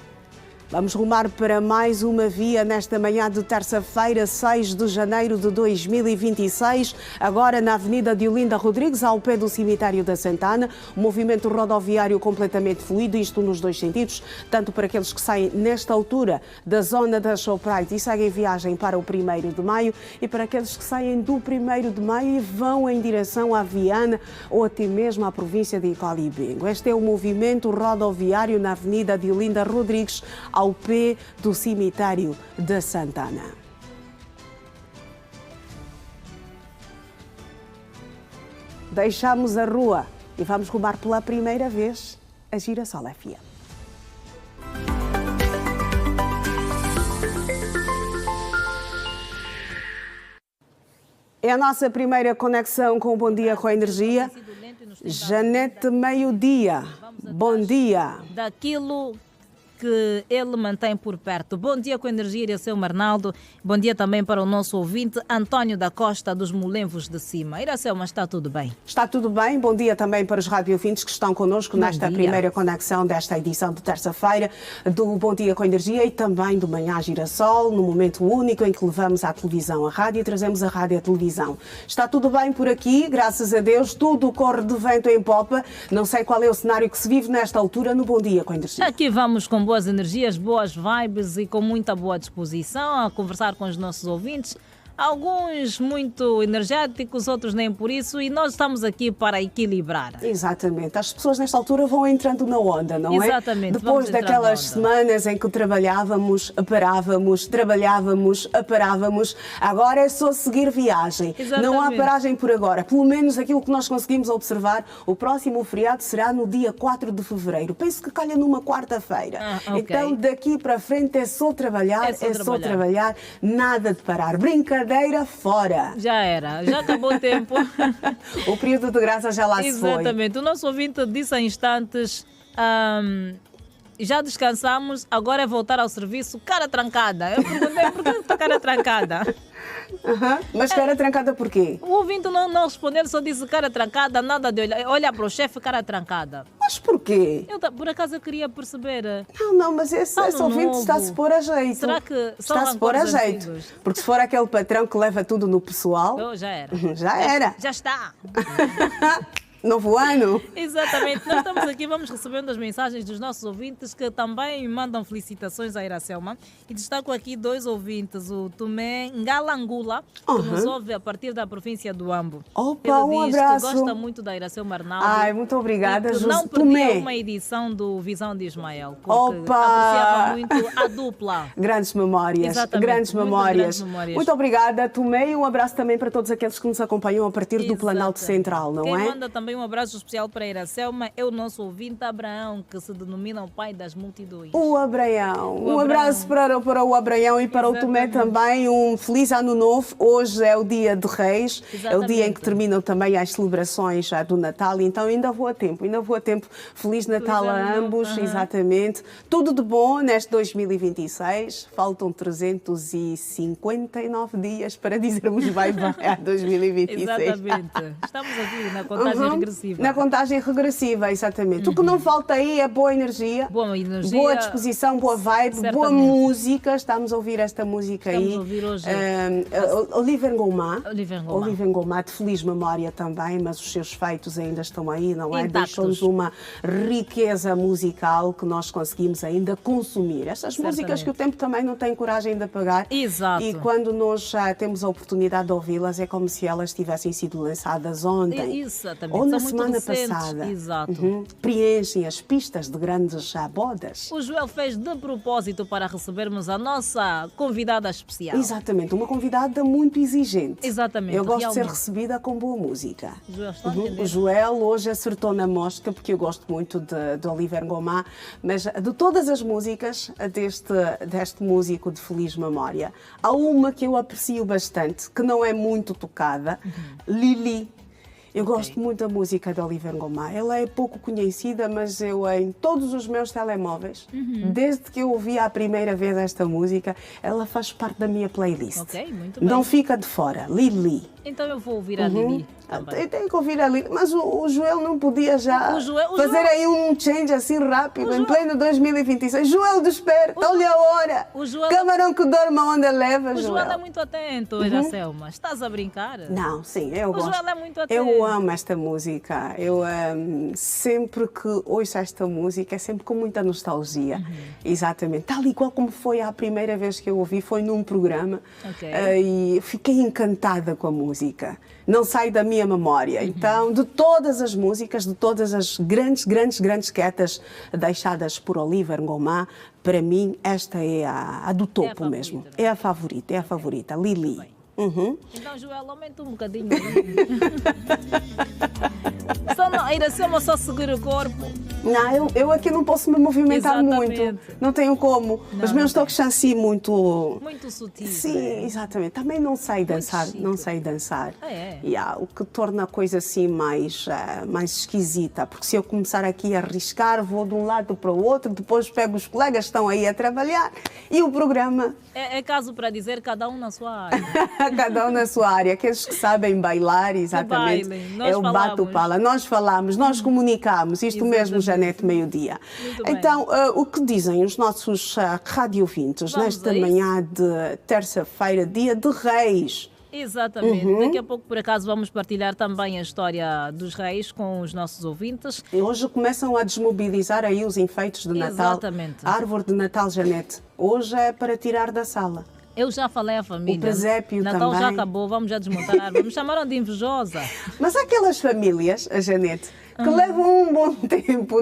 Vamos rumar para mais uma via nesta manhã de terça-feira, 6 de janeiro de 2026, agora na Avenida de Olinda Rodrigues, ao pé do cemitério da Santana. O movimento rodoviário completamente fluido, isto nos dois sentidos, tanto para aqueles que saem nesta altura da zona da Shoprite e seguem viagem para o 1º de Maio, e para aqueles que saem do 1º de Maio e vão em direção à Viana ou até mesmo à província de Icalibengo. Este é o movimento rodoviário na Avenida de Olinda Rodrigues, ao pé do cemitério da Santana. Deixamos a rua e vamos rumar pela primeira vez a Girassol FM. É a nossa primeira conexão com o Bom Dia com a Energia. Janete, meio-dia. Bom dia. Daquilo que ele mantém por perto. Bom dia com a Energia, Iraceu Marnaldo. Bom dia também para o nosso ouvinte António da Costa, dos Molenvos de Cima. Iraceu, mas está tudo bem? Está tudo bem. Bom dia também para os radiovintes que estão connosco nesta primeira conexão desta edição de terça-feira do Bom Dia com a Energia e também do Manhã Girassol, no momento único em que levamos à televisão a rádio e trazemos a rádio à televisão. Está tudo bem por aqui, graças a Deus, tudo corre de vento em popa. Não sei qual é o cenário que se vive nesta altura no Bom Dia com a Energia. Aqui vamos com boas energias, boas vibes e com muita boa disposição a conversar com os nossos ouvintes. Alguns muito energéticos, outros nem por isso, e nós estamos aqui para equilibrar. Exatamente. As pessoas nesta altura vão entrando na onda, não é? Exatamente. Depois daquelas semanas em que trabalhávamos, parávamos, trabalhávamos, parávamos, agora é só seguir viagem. Exatamente. Não há paragem por agora. Pelo menos aquilo que nós conseguimos observar, o próximo feriado será no dia 4 de fevereiro. Penso que calha numa quarta-feira. Okay. Então, daqui para frente é só trabalhar, só trabalhar, nada de parar. Brincadeira fora. Já era, já acabou o tempo. O período de graça já lá se foi. Exatamente. O nosso ouvinte disse há instantes, já descansamos, agora é voltar ao serviço, cara trancada. Eu perguntei, por que está cara trancada? Mas cara trancada por quê? O ouvinte não respondeu, só disse cara trancada, nada de olhar para o chefe, cara trancada. Mas por quê? Por acaso eu queria perceber. Não, mas esse ouvinte está-se pôr a jeito. Será que está-se pôr a jeito? Antigos? Porque se for aquele patrão que leva tudo no pessoal... Já era. Já era. Já está. Novo ano. Exatamente. Nós estamos aqui, vamos recebendo as mensagens dos nossos ouvintes que também mandam felicitações à Iracelma. E destaco aqui 2 ouvintes, o Tomé Ngalangula, que nos ouve a partir da província do Ambo. Opa, um abraço. Que gosta muito da Iracelma Arnaldo. Ai, muito obrigada, José. Não perdia uma edição do Visão de Ismael, porque apreciava muito a dupla. Grandes memórias. Exatamente. Grandes memórias. Muito obrigada, Tomé, e um abraço também para todos aqueles que nos acompanham a partir do Planalto Central, não Quem é? manda também um abraço especial para a Iracelma é o nosso ouvinte Abraão, que se denomina o pai das multidões. O Abraão. Um abraço para o Abraão e para o Tomé também. Um feliz ano novo. Hoje é o dia de Reis. Exatamente. É o dia em que terminam também as celebrações já do Natal. Então ainda vou a tempo. Feliz Natal a ambos. Exatamente. Tudo de bom neste 2026. Faltam 359 dias para dizermos bye-bye a 2026. Exatamente. Estamos aqui na contagem regressiva. Na contagem regressiva, exatamente. O que não falta aí é boa energia, boa disposição, boa vibe, boa música. Estamos a ouvir esta música aí. Estamos a ouvir hoje. Oliver Ngoma, de feliz memória também, mas os seus feitos ainda estão aí, não é? Deixou-nos uma riqueza musical que nós conseguimos ainda consumir. Estas músicas que o tempo também não tem coragem de apagar. Exato. E quando nós já temos a oportunidade de ouvi-las, é como se elas tivessem sido lançadas ontem. Exatamente. Ou na semana passada. Exato. Preenchem as pistas de grandes bodas. O Joel fez de propósito para recebermos a nossa convidada especial. Exatamente, uma convidada muito exigente. Exatamente. Eu gosto de ser recebida com boa música. Joel, está a entender? O Joel hoje acertou na mosca, porque eu gosto muito de Oliver Ngoma, mas de todas as músicas deste músico de feliz memória, há uma que eu aprecio bastante, que não é muito tocada, Lili. Eu gosto muito da música de Oliver Ngoma. Ela é pouco conhecida, mas eu em todos os meus telemóveis, desde que eu ouvi a primeira vez esta música, ela faz parte da minha playlist. Ok, muito bem. Não fica de fora. Lili. Então eu vou ouvir a Lili. Tem que ouvir a Lili. Mas o Joel não podia já fazer aí um change assim rápido, em pleno 2026. Joel, desperta, olha a hora. Camarão que dorme onde leva, Joel. O Joel é muito atento, Iracelma. Estás a brincar? Não, sim, eu gosto. O Joel é muito atento. Eu amo esta música. Eu sempre que ouço esta música é sempre com muita nostalgia. Exatamente. Tal e qual como foi a primeira vez que eu ouvi, foi num programa. E fiquei encantada com a música. Não sai da minha memória. Então, de todas as músicas, de todas as grandes quetas deixadas por Oliver Ngoma, para mim esta é a do topo mesmo. É a favorita, Lili. Então, Joel, aumenta um bocadinho. A Iracelma só segura o corpo. Não, eu aqui não posso me movimentar muito. Não tenho como. Os meus toques são assim muito sutis. Sim, exatamente. Também não sei dançar. Não sei dançar. O que torna a coisa assim mais esquisita. Porque se eu começar aqui a arriscar, vou de um lado para o outro, depois pego os colegas que estão aí a trabalhar e o programa... É caso para dizer cada um na sua área. Cada um na sua área. Aqueles que sabem bailar, exatamente. É o bate-pala. Nós falamos, nós comunicamos. Isto mesmo, Janete, meio-dia. Então, o que dizem os nossos radiovintes nesta manhã de terça-feira, dia de Reis? Exatamente. Daqui a pouco, por acaso, vamos partilhar também a história dos reis com os nossos ouvintes. E hoje começam a desmobilizar aí os enfeites de Natal. Exatamente. A árvore de Natal, Janete, hoje é para tirar da sala. Eu já falei à família. O presépio Natal também. já acabou, vamos já desmontar a árvore. Me chamaram de invejosa. Mas há aquelas famílias, a Janete, que levam um bom tempo,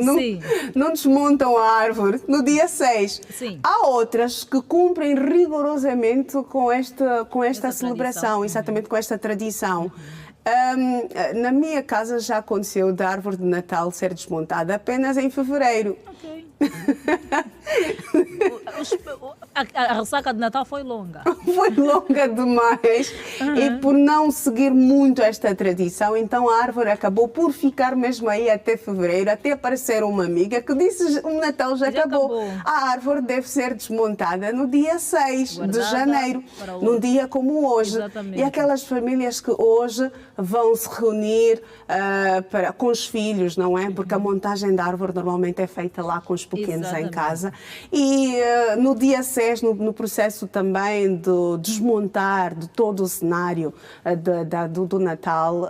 não desmontam a árvore no dia 6. Sim. Há outras que cumprem rigorosamente com esta celebração, exatamente com esta tradição. Na minha casa já aconteceu da árvore de Natal ser desmontada apenas em fevereiro. Ok. A ressaca de Natal foi longa. Foi longa demais. E por não seguir muito esta tradição, então a árvore acabou por ficar mesmo aí até fevereiro, até aparecer uma amiga que disse o Natal já acabou. A árvore deve ser desmontada no dia 6 de janeiro, num dia como hoje. Exatamente. E aquelas famílias que hoje vão se reunir com os filhos, não é? Porque a montagem da árvore normalmente é feita lá com os pequenos em casa. E no dia 6, no processo também de desmontar de todo o cenário do Natal,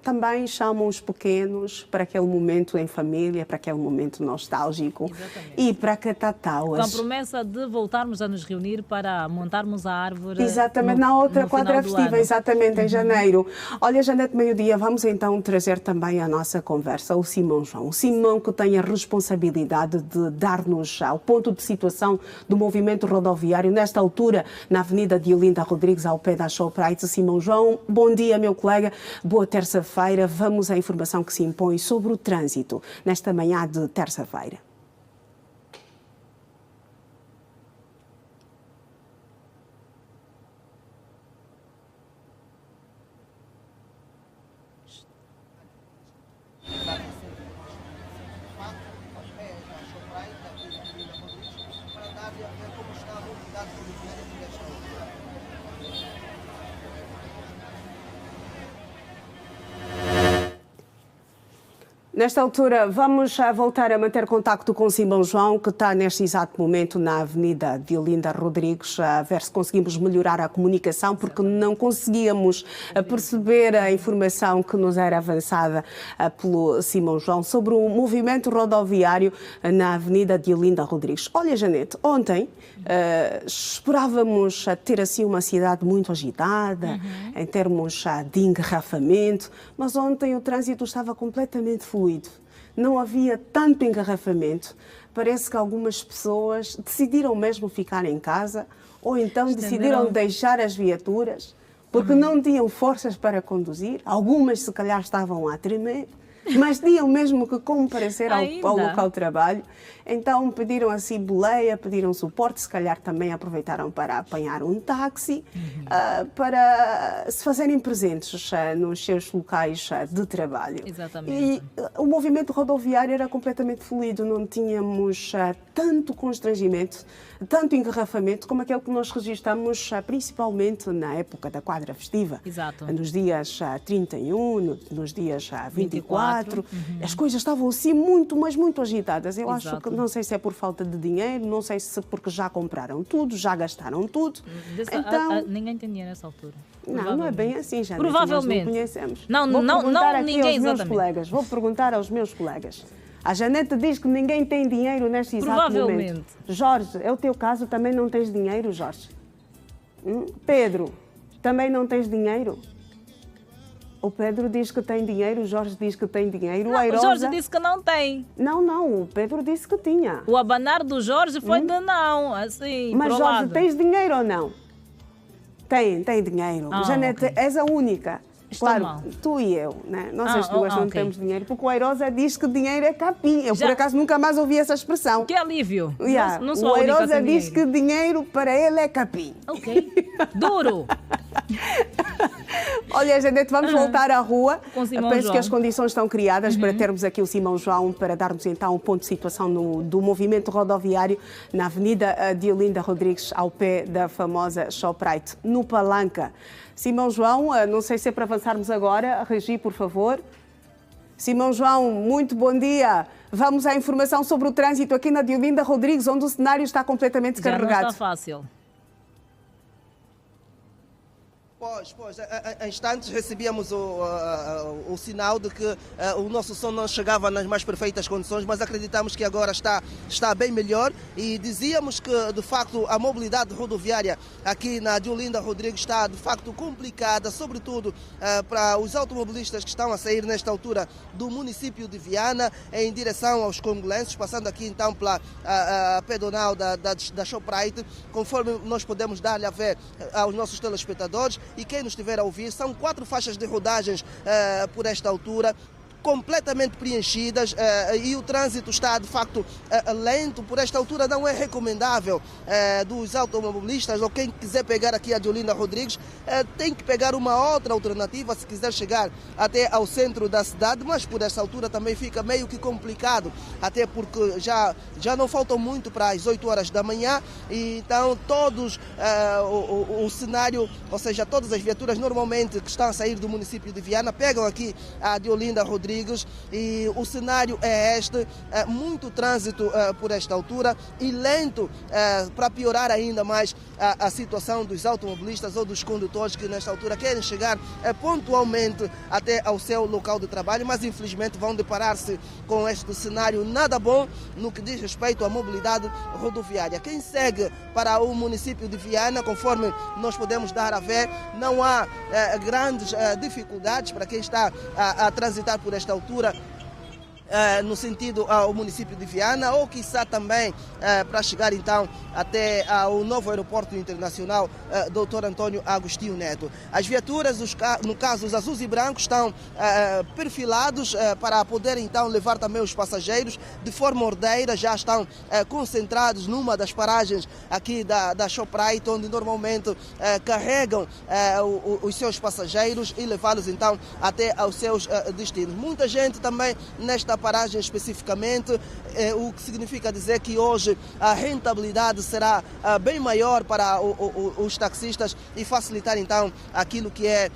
também chamam os pequenos para aquele momento em família, para aquele momento nostálgico. Exatamente. E para Catatauas. Com a promessa de voltarmos a nos reunir para montarmos a árvore. Exatamente, na outra quadra festiva, exatamente, em janeiro. Olha, Janete, meio-dia, vamos então trazer também à nossa conversa o Simão João. O Simão que tem a responsabilidade de dar-nos ao ponto de situação do movimento rodoviário, nesta altura, na Avenida de Olinda Rodrigues, ao pé da Shoprite. Simão João, bom dia, meu colega. Boa terça-feira. Vamos à informação que se impõe sobre o trânsito nesta manhã de terça-feira. Nesta altura, vamos voltar a manter contacto com Simão João, que está neste exato momento na Avenida de Olinda Rodrigues, a ver se conseguimos melhorar a comunicação, porque não conseguíamos perceber a informação que nos era avançada pelo Simão João sobre o movimento rodoviário na Avenida de Olinda Rodrigues. Olha, Janete, ontem esperávamos ter assim uma cidade muito agitada, em termos de engarrafamento, mas ontem o trânsito estava completamente fluido. Não havia tanto engarrafamento. Parece que algumas pessoas decidiram mesmo ficar em casa ou então decidiram deixar as viaturas porque não tinham forças para conduzir. Algumas, se calhar, estavam a tremer, mas tinham mesmo que comparecer ao local de trabalho. Então pediram assim boleia, pediram suporte, se calhar também aproveitaram para apanhar um táxi, para se fazerem presentes nos seus locais de trabalho. Exatamente. E o movimento rodoviário era completamente fluido, não tínhamos tanto constrangimento, tanto engarrafamento como aquele que nós registramos principalmente na época da quadra festiva. Exato. Nos dias 31, nos dias 24. As coisas estavam assim muito, mas muito agitadas. Eu acho que não sei se é por falta de dinheiro, não sei se porque já compraram tudo, já gastaram tudo. Então, ninguém tem dinheiro nessa altura. Não é bem assim, já. Provavelmente. Nós não conhecemos. Não, ninguém, meus colegas. Vou perguntar aos meus colegas. A Janete diz que ninguém tem dinheiro neste exato momento. Jorge, é o teu caso, também não tens dinheiro, Jorge? Pedro, também não tens dinheiro? O Pedro diz que tem dinheiro, o Jorge diz que tem dinheiro. Não, o Jorge disse que não tem. Não, o Pedro disse que tinha. O abanar do Jorge foi de não, assim, mas Jorge, lado. Tens dinheiro ou não? Tem dinheiro. Janete, okay. És a única. Estou claro, mal. Tu e eu, né? Nós as duas não temos dinheiro, porque o Airosa diz que dinheiro é capim. Eu, por acaso, nunca mais ouvi essa expressão. Que alívio. Não sou o Airosa diz que dinheiro para ele é capim. Ok. Duro. Olha, Janete, vamos voltar à rua. Penso João. que as condições estão criadas para termos aqui o Simão João para darmos então um ponto de situação do movimento rodoviário na Avenida de Olinda Rodrigues, ao pé da famosa Shoprite, no Palanca. Simão João, não sei se é para avançarmos agora. Regi, por favor. Simão João, muito bom dia. Vamos à informação sobre o trânsito aqui na de Olinda Rodrigues, onde o cenário está completamente carregado. Não está fácil. Pois, há instantes recebíamos o o sinal de que o nosso som não chegava nas mais perfeitas condições, mas acreditamos que agora está bem melhor e dizíamos que, de facto, a mobilidade rodoviária aqui na Diolinda Rodrigues está, de facto, complicada, sobretudo para os automobilistas que estão a sair nesta altura do município de Viana em direção aos congolenses, passando aqui então pela pedonal da Shoprite, conforme nós podemos dar-lhe a ver aos nossos telespectadores e quem nos estiver a ouvir, são 4 faixas de rodagens por esta altura, completamente preenchidas e o trânsito está de facto lento. Por esta altura não é recomendável dos automobilistas ou quem quiser pegar aqui a Diolinda Rodrigues tem que pegar uma outra alternativa se quiser chegar até ao centro da cidade, mas por esta altura também fica meio que complicado, até porque já não faltam muito para as 8 horas da manhã e então todos o cenário, ou seja, todas as viaturas normalmente que estão a sair do município de Viana pegam aqui a Diolinda Rodrigues e o cenário é este, muito trânsito por esta altura e lento para piorar ainda mais a situação dos automobilistas ou dos condutores que nesta altura querem chegar pontualmente até ao seu local de trabalho, mas infelizmente vão deparar-se com este cenário nada bom no que diz respeito à mobilidade rodoviária. Quem segue para o município de Viana, conforme nós podemos dar a ver, não há grandes dificuldades para quem está a transitar por esta altura no sentido ao município de Viana ou quiçá também para chegar então até ao novo aeroporto internacional Dr. António Agostinho Neto. As viaturas, no caso os azuis e brancos, estão perfilados para poder então levar também os passageiros de forma ordeira, já estão concentrados numa das paragens aqui da Shoprite, onde normalmente carregam os seus passageiros e levá-los então até aos seus destinos. Muita gente também nesta paragem especificamente, o que significa dizer que hoje a rentabilidade será bem maior para os taxistas e facilitar então aquilo que é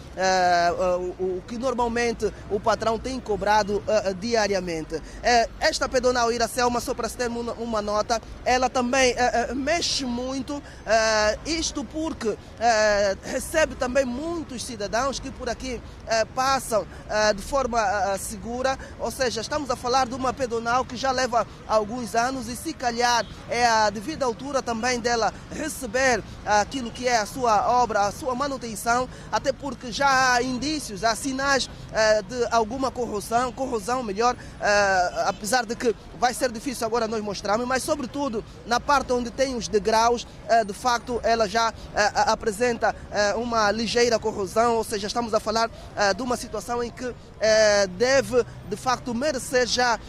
o que normalmente o patrão tem cobrado diariamente. Esta pedonal Iracelma, só para se ter uma nota, ela também mexe muito, isto porque recebe também muitos cidadãos que por aqui passam de forma segura, ou seja, estamos a falar de uma pedonal que já leva alguns anos e se calhar é a devida altura também dela receber aquilo que é a sua obra, a sua manutenção, até porque já há indícios, há sinais de alguma corrosão melhor, apesar de que vai ser difícil agora nós mostrarmos, mas sobretudo na parte onde tem os degraus, de facto ela já apresenta uma ligeira corrosão, ou seja, estamos a falar de uma situação em que deve de facto merecer já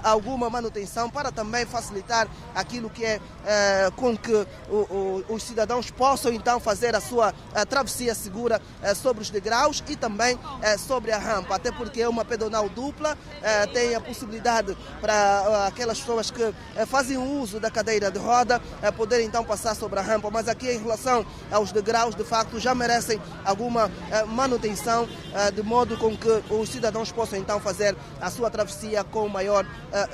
alguma manutenção para também facilitar aquilo que é com que os cidadãos possam então fazer a sua travessia segura sobre os degraus e também sobre a rampa, até porque é uma pedonal dupla, tem a possibilidade para aquelas pessoas que fazem uso da cadeira de roda poderem então passar sobre a rampa, mas aqui em relação aos degraus, de facto, já merecem alguma manutenção, de modo com que os cidadãos possam então fazer a sua travessia com maior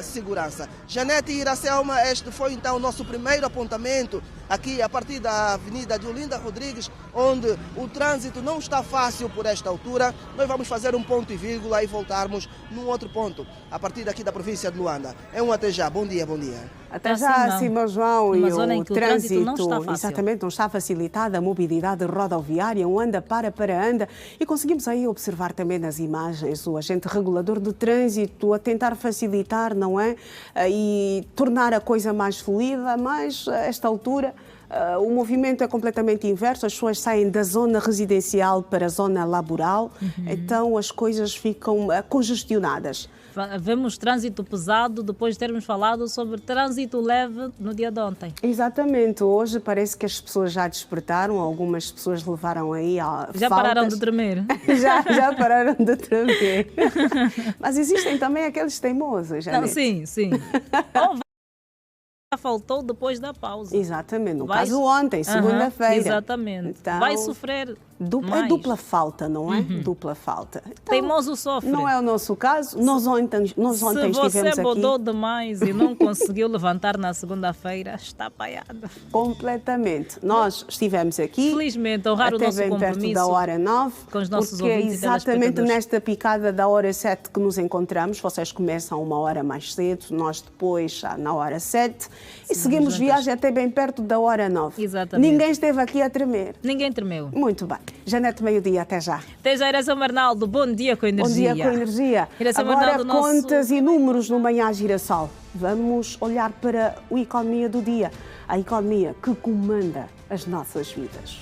segurança. Janete e Iracelma, este foi então o nosso primeiro apontamento aqui a partir da Avenida Diolinda Rodrigues, onde o trânsito não está fácil por esta altura. Nós vamos fazer um ponto e vírgula e voltarmos num outro ponto, a partir daqui da província de Luanda. Até já. Bom dia, bom dia. Até já, Simão João, e o trânsito não está fácil. Exatamente, não está facilitada, a mobilidade rodoviária, um anda para anda, e conseguimos aí observar também nas imagens o agente regulador do trânsito a tentar facilitar, não é? E tornar a coisa mais fluida, mas a esta altura o movimento é completamente inverso, as pessoas saem da zona residencial para a zona laboral, então as coisas ficam congestionadas. Vemos trânsito pesado depois de termos falado sobre trânsito leve no dia de ontem. Exatamente. Hoje parece que as pessoas já despertaram, algumas pessoas levaram aí a já faltas. Pararam de tremer. já pararam de tremer. Mas existem também aqueles teimosos, Janete. Não, sim. Faltou depois da pausa. Exatamente. No caso ontem, segunda-feira. Exatamente. Então... Vai sofrer É dupla falta, não é? Dupla falta. Então, teimoso sofre. Não é o nosso caso. Nós ontem estivemos aqui. Se você botou demais e não conseguiu levantar na segunda-feira, está apaiado. Completamente. Nós estivemos aqui. Felizmente, honrar o nosso bem compromisso perto da hora 9. Com os nossos porque ouvintes é exatamente nesta picada da hora 7 que nos encontramos. Vocês começam uma hora mais cedo, nós depois na hora 7. E seguimos viagem até bem perto da hora 9. Exatamente. Ninguém esteve aqui a tremer. Ninguém tremeu. Muito bem. Janete, meio-dia, até já. Até já, Iração Arnaldo. Bom dia com energia. Bom dia com energia. Agora, contas e números no Manhã Girassol. Vamos olhar para a economia do dia. A economia que comanda as nossas vidas.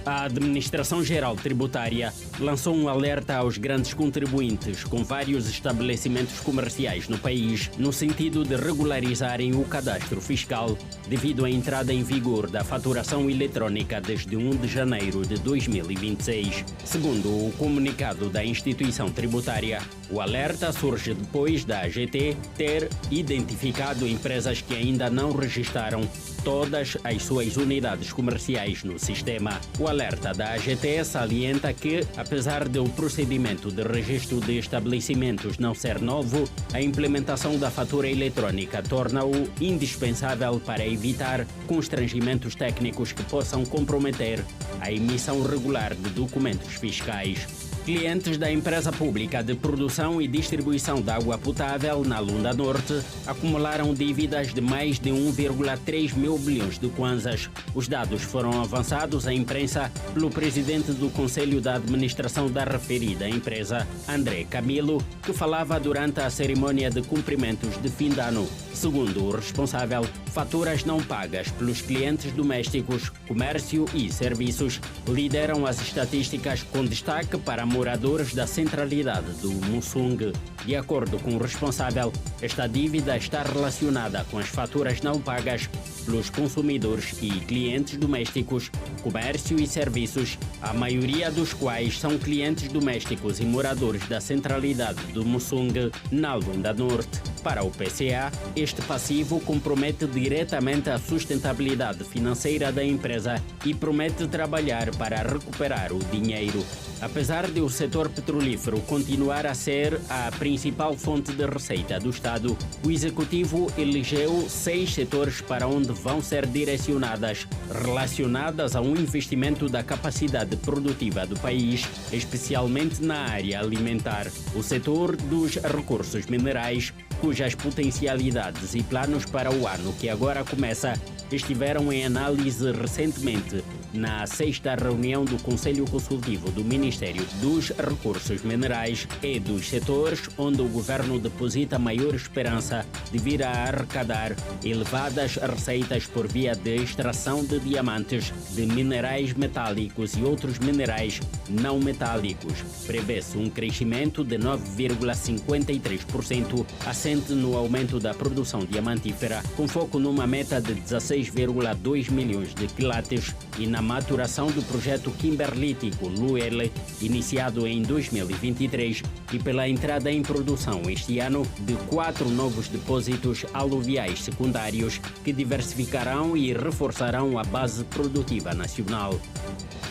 A Administração-Geral Tributária lançou um alerta aos grandes contribuintes com vários estabelecimentos comerciais no país, no sentido de regularizarem o cadastro fiscal devido à entrada em vigor da faturação eletrónica desde 1 de janeiro de 2026. Segundo o comunicado da instituição tributária, o alerta surge depois da AGT ter identificado empresas que ainda não registaram todas as suas unidades comerciais no sistema. O alerta da AGT salienta que, apesar do procedimento de registro de estabelecimentos não ser novo, a implementação da fatura eletrónica torna-o indispensável para evitar constrangimentos técnicos que possam comprometer a emissão regular de documentos fiscais. Clientes da empresa pública de produção e distribuição de água potável na Lunda Norte acumularam dívidas de mais de 1,3 mil bilhões de kwanzas. Os dados foram avançados à imprensa pelo presidente do Conselho da Administração da referida empresa, André Camilo, que falava durante a cerimônia de cumprimentos de fim de ano. Segundo o responsável, faturas não pagas pelos clientes domésticos, comércio e serviços lideram as estatísticas, com destaque para moradores da centralidade do Mussung. De acordo com o responsável, esta dívida está relacionada com as faturas não pagas pelos consumidores e clientes domésticos, comércio e serviços, a maioria dos quais são clientes domésticos e moradores da centralidade do Mussung, na Lunda Norte. Para o PCA, este passivo compromete diretamente a sustentabilidade financeira da empresa e promete trabalhar para recuperar o dinheiro. Apesar de o setor petrolífero continuar a ser a principal fonte de receita do Estado, o Executivo elegeu 6 setores para onde vão ser direcionadas, relacionadas a um investimento da capacidade produtiva do país, especialmente na área alimentar. O setor dos recursos minerais, cujas potencialidades e planos para o ano que agora começa estiveram em análise recentemente na 6ª reunião do Conselho Consultivo do Ministério dos Recursos Minerais e dos setores onde o governo deposita maior esperança de vir a arrecadar elevadas receitas por via de extração de diamantes, de minerais metálicos e outros minerais não metálicos. Prevê-se um crescimento de 9,53%, assente no aumento da produção diamantífera, com foco numa meta de 16,2 milhões de quilates e na maturação do projeto Kimberlítico Luele, iniciado em 2023, e pela entrada em produção este ano de 4 novos depósitos aluviais secundários que diversificarão e reforçarão a base produtiva nacional.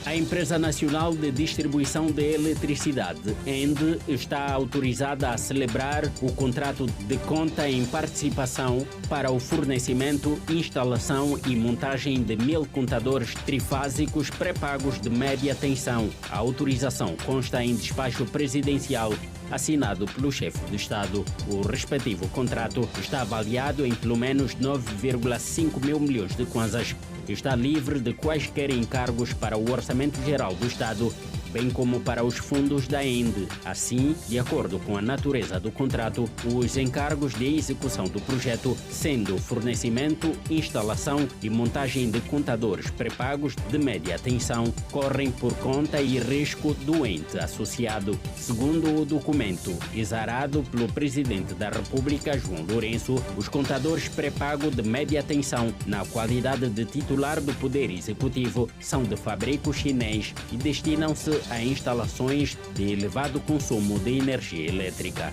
A Empresa Nacional de Distribuição de Eletricidade, ENDE, está autorizada a celebrar o contrato de conta em participação para o fornecimento, instalação e montagem de 1000 contadores trifásicos pré-pagos de média tensão. A autorização consta em despacho presidencial assinado pelo chefe de Estado. O respectivo contrato está avaliado em pelo menos 9,5 mil milhões de kwanzas. Está livre de quaisquer encargos para o Orçamento Geral do Estado, bem como para os fundos da ENDE. Assim, de acordo com a natureza do contrato, os encargos de execução do projeto, sendo fornecimento, instalação e montagem de contadores pré-pagos de média tensão, correm por conta e risco do ente associado. Segundo o documento exarado pelo Presidente da República, João Lourenço, os contadores pré-pago de média tensão, na qualidade de titular do Poder Executivo, são de fabrico chinês e destinam-se a instalações de elevado consumo de energia elétrica.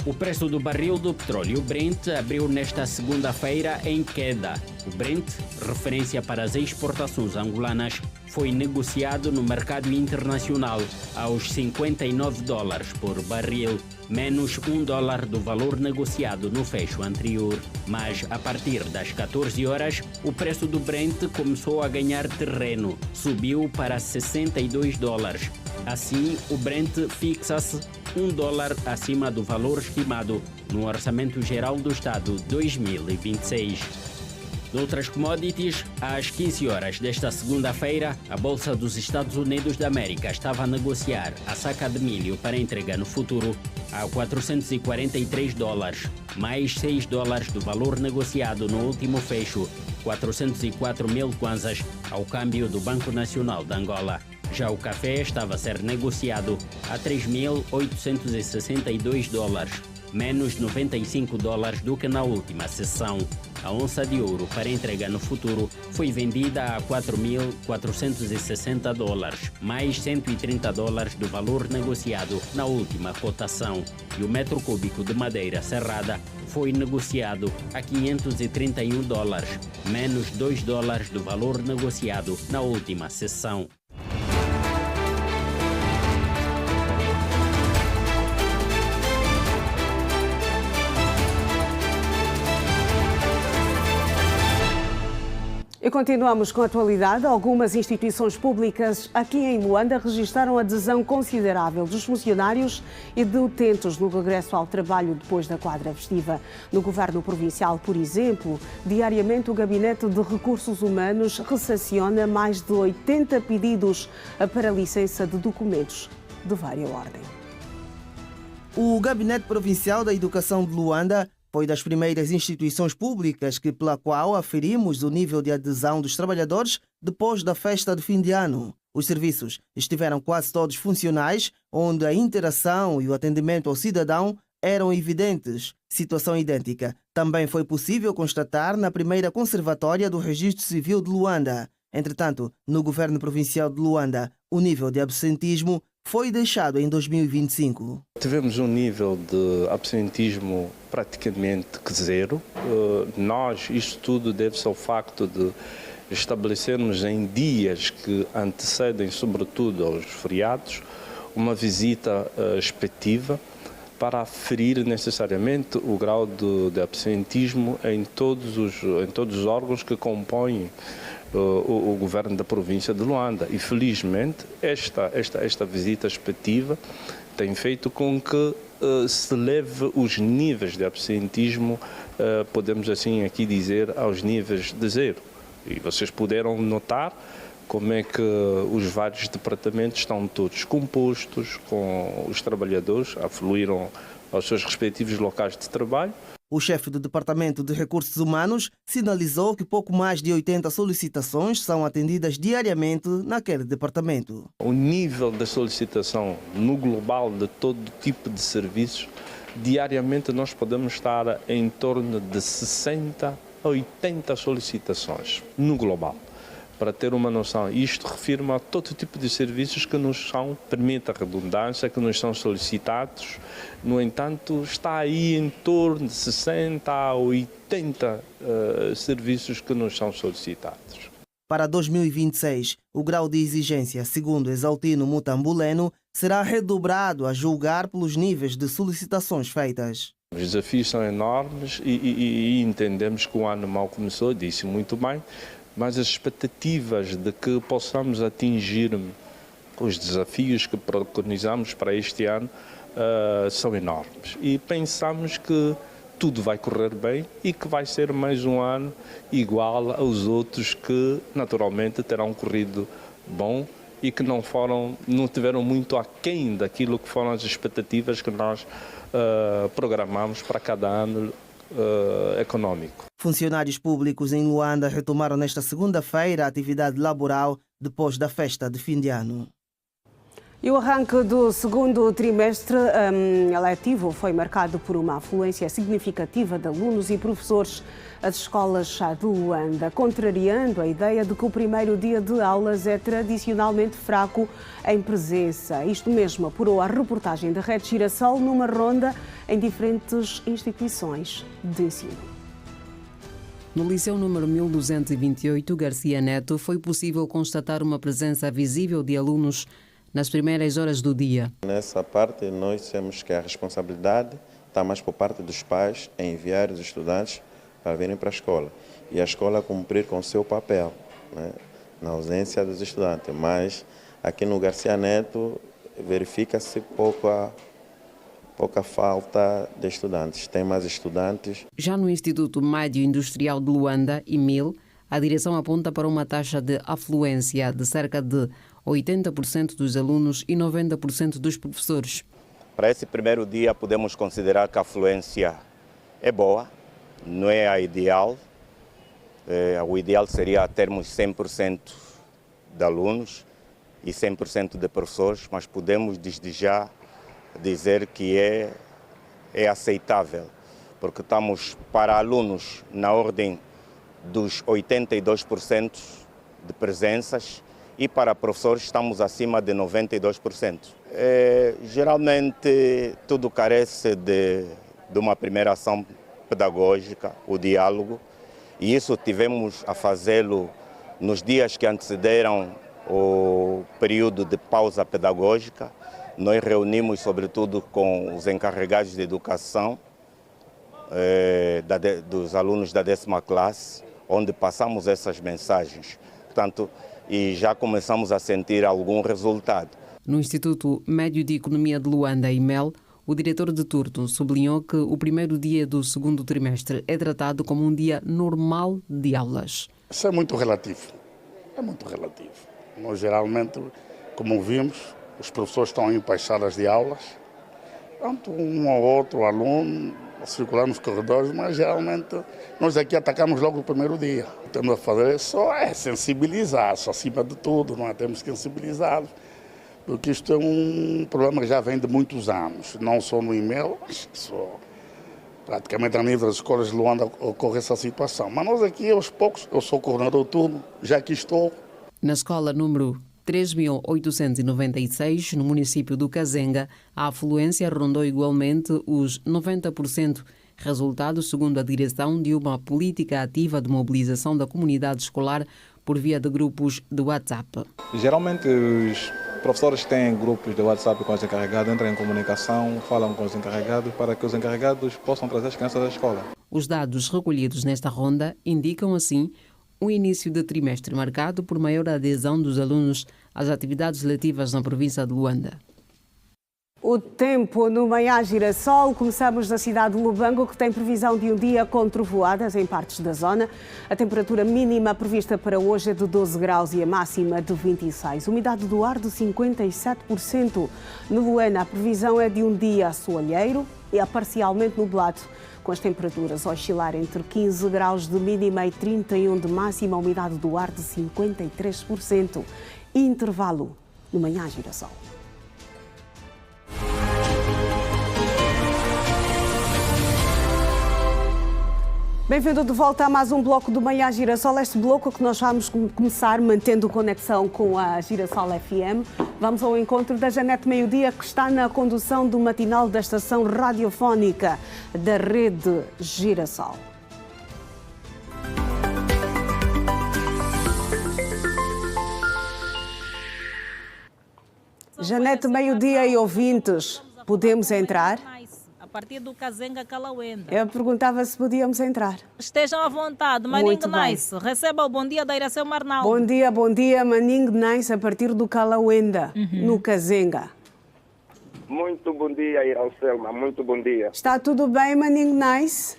O preço do barril do petróleo Brent abriu nesta segunda-feira em queda. O Brent, referência para as exportações angolanas, foi negociado no mercado internacional aos $59 por barril, menos $1 do valor negociado no fecho anterior. Mas a partir das 14 horas, o preço do Brent começou a ganhar terreno, subiu para $62. Assim, o Brent fixa-se $1 acima do valor estimado no Orçamento Geral do Estado 2026. De outras commodities, às 15 horas desta segunda-feira, a Bolsa dos Estados Unidos da América estava a negociar a saca de milho para entrega no futuro a $443, mais $6 do valor negociado no último fecho, 404 mil kwanzas, ao câmbio do Banco Nacional de Angola. Já o café estava a ser negociado a $3.862, menos $95 do que na última sessão. A onça de ouro para entrega no futuro foi vendida a $4.460, mais $130 do valor negociado na última cotação. E o metro cúbico de madeira serrada foi negociado a $531, menos $2 do valor negociado na última sessão. E continuamos com a atualidade. Algumas instituições públicas aqui em Luanda registraram adesão considerável dos funcionários e de utentes no regresso ao trabalho depois da quadra festiva. No governo provincial, por exemplo, diariamente o Gabinete de Recursos Humanos recepciona mais de 80 pedidos para licença de documentos de vária ordem. O Gabinete Provincial da Educação de Luanda foi das primeiras instituições públicas pela qual aferimos o nível de adesão dos trabalhadores depois da festa de fim de ano. Os serviços estiveram quase todos funcionais, onde a interação e o atendimento ao cidadão eram evidentes. Situação idêntica também foi possível constatar na primeira conservatória do Registro Civil de Luanda. Entretanto, no Governo Provincial de Luanda, o nível de absentismo foi deixado em 2025. Tivemos um nível de absentismo praticamente zero. Isto tudo deve-se ao facto de estabelecermos em dias que antecedem, sobretudo aos feriados, uma visita expectativa para aferir necessariamente o grau de absentismo em todos os órgãos que compõem o governo da província de Luanda. E felizmente esta visita expectativa tem feito com que se leve os níveis de absentismo, podemos assim aqui dizer, aos níveis de zero. E vocês puderam notar como é que os vários departamentos estão todos compostos, com os trabalhadores afluíram aos seus respectivos locais de trabalho. O chefe do Departamento de Recursos Humanos sinalizou que pouco mais de 80 solicitações são atendidas diariamente naquele departamento. O nível da solicitação no global de todo tipo de serviços, diariamente nós podemos estar em torno de 60 a 80 solicitações no global. Para ter uma noção, isto refere a todo tipo de serviços que nos são, permite a redundância, que nos são solicitados. No entanto, está aí em torno de 60 a 80 serviços que nos são solicitados. Para 2026, o grau de exigência, segundo Exaltino Mutambuleno, será redobrado a julgar pelos níveis de solicitações feitas. Os desafios são enormes e entendemos que o ano mal começou, disse muito bem, mas as expectativas de que possamos atingir os desafios que preconizamos para este ano são enormes. E pensamos que tudo vai correr bem e que vai ser mais um ano igual aos outros que naturalmente terão corrido bom e que não tiveram muito aquém daquilo que foram as expectativas que nós programamos para cada ano econômico. Funcionários públicos em Luanda retomaram nesta segunda-feira a atividade laboral depois da festa de fim de ano. E o arranque do segundo trimestre letivo foi marcado por uma afluência significativa de alunos e professores às escolas de Luanda, contrariando a ideia de que o primeiro dia de aulas é tradicionalmente fraco em presença. Isto mesmo apurou a reportagem da Rede Girassol numa ronda em diferentes instituições de ensino. No Liceu número 1228, Garcia Neto, foi possível constatar uma presença visível de alunos nas primeiras horas do dia. Nessa parte, nós temos que a responsabilidade está mais por parte dos pais em enviar os estudantes para virem para a escola. E a escola cumprir com o seu papel, né, na ausência dos estudantes. Mas aqui no Garcia Neto verifica-se pouca falta de estudantes. Tem mais estudantes. Já no Instituto Médio Industrial de Luanda, IMIL, a direção aponta para uma taxa de afluência de cerca de 80% dos alunos e 90% dos professores. Para esse primeiro dia, podemos considerar que a afluência é boa, não é a ideal. O ideal seria termos 100% de alunos e 100% de professores, mas podemos desde já dizer que é aceitável, porque estamos para alunos na ordem dos 82% de presenças e para professores estamos acima de 92%. Geralmente tudo carece de uma primeira ação pedagógica, o diálogo, e isso tivemos a fazê-lo nos dias que antecederam o período de pausa pedagógica. Nós reunimos sobretudo com os encarregados de educação dos alunos da 10ª classe, onde passamos essas mensagens. Portanto, e já começamos a sentir algum resultado. No Instituto Médio de Economia de Luanda, IMEL, o diretor de turno sublinhou que o primeiro dia do segundo trimestre é tratado como um dia normal de aulas. Isso é muito relativo. É muito relativo. Nós, geralmente, como vimos, os professores estão indo para as salas de aulas, tanto um ou outro aluno a circular nos corredores, mas geralmente nós aqui atacamos logo no primeiro dia. O que temos a fazer só é sensibilizar, só acima de tudo, não é? Temos que sensibilizá-los, porque isto é um problema que já vem de muitos anos, não só no IMEL, mas só praticamente a nível das escolas de Luanda ocorre essa situação. Mas nós aqui, aos poucos, eu sou coordenador de turno, já aqui estou. Na escola número 3.896, no município do Kazenga, a afluência rondou igualmente os 90%, resultado, segundo a direção, de uma política ativa de mobilização da comunidade escolar por via de grupos de WhatsApp. Geralmente os professores têm grupos de WhatsApp com os encarregados, entram em comunicação, falam com os encarregados para que os encarregados possam trazer as crianças à escola. Os dados recolhidos nesta ronda indicam, assim, um início de trimestre marcado por maior adesão dos alunos às atividades letivas na província de Luanda. O tempo no Manhã Girassol. Começamos da cidade de Lubango, que tem previsão de um dia com trovoadas em partes da zona. A temperatura mínima prevista para hoje é de 12 graus e a máxima de 26. Umidade do ar de 57%. No Luena, a previsão é de um dia assoalheiro e parcialmente nublado, com as temperaturas a oscilar entre 15 graus de mínima e 31 de máxima, a umidade do ar de 53%. Intervalo no Manhã Girassol. Bem-vindo de volta a mais um bloco do Manhã Girassol. Este bloco que nós vamos começar mantendo conexão com a Girassol FM. Vamos ao encontro da Janete Meio-Dia, que está na condução do matinal da estação radiofónica da Rede Girassol. Janete Meio-Dia e ouvintes, podemos entrar? A partir do Kazenga Kalawenda. Eu perguntava se podíamos entrar. Estejam à vontade. Maning Nice, receba o bom dia da Iracema Arnaldo. Bom dia, Maning Nice, a partir do Kalawenda, no Kazenga. Muito bom dia, Iracema, muito bom dia. Está tudo bem, Maning Nice?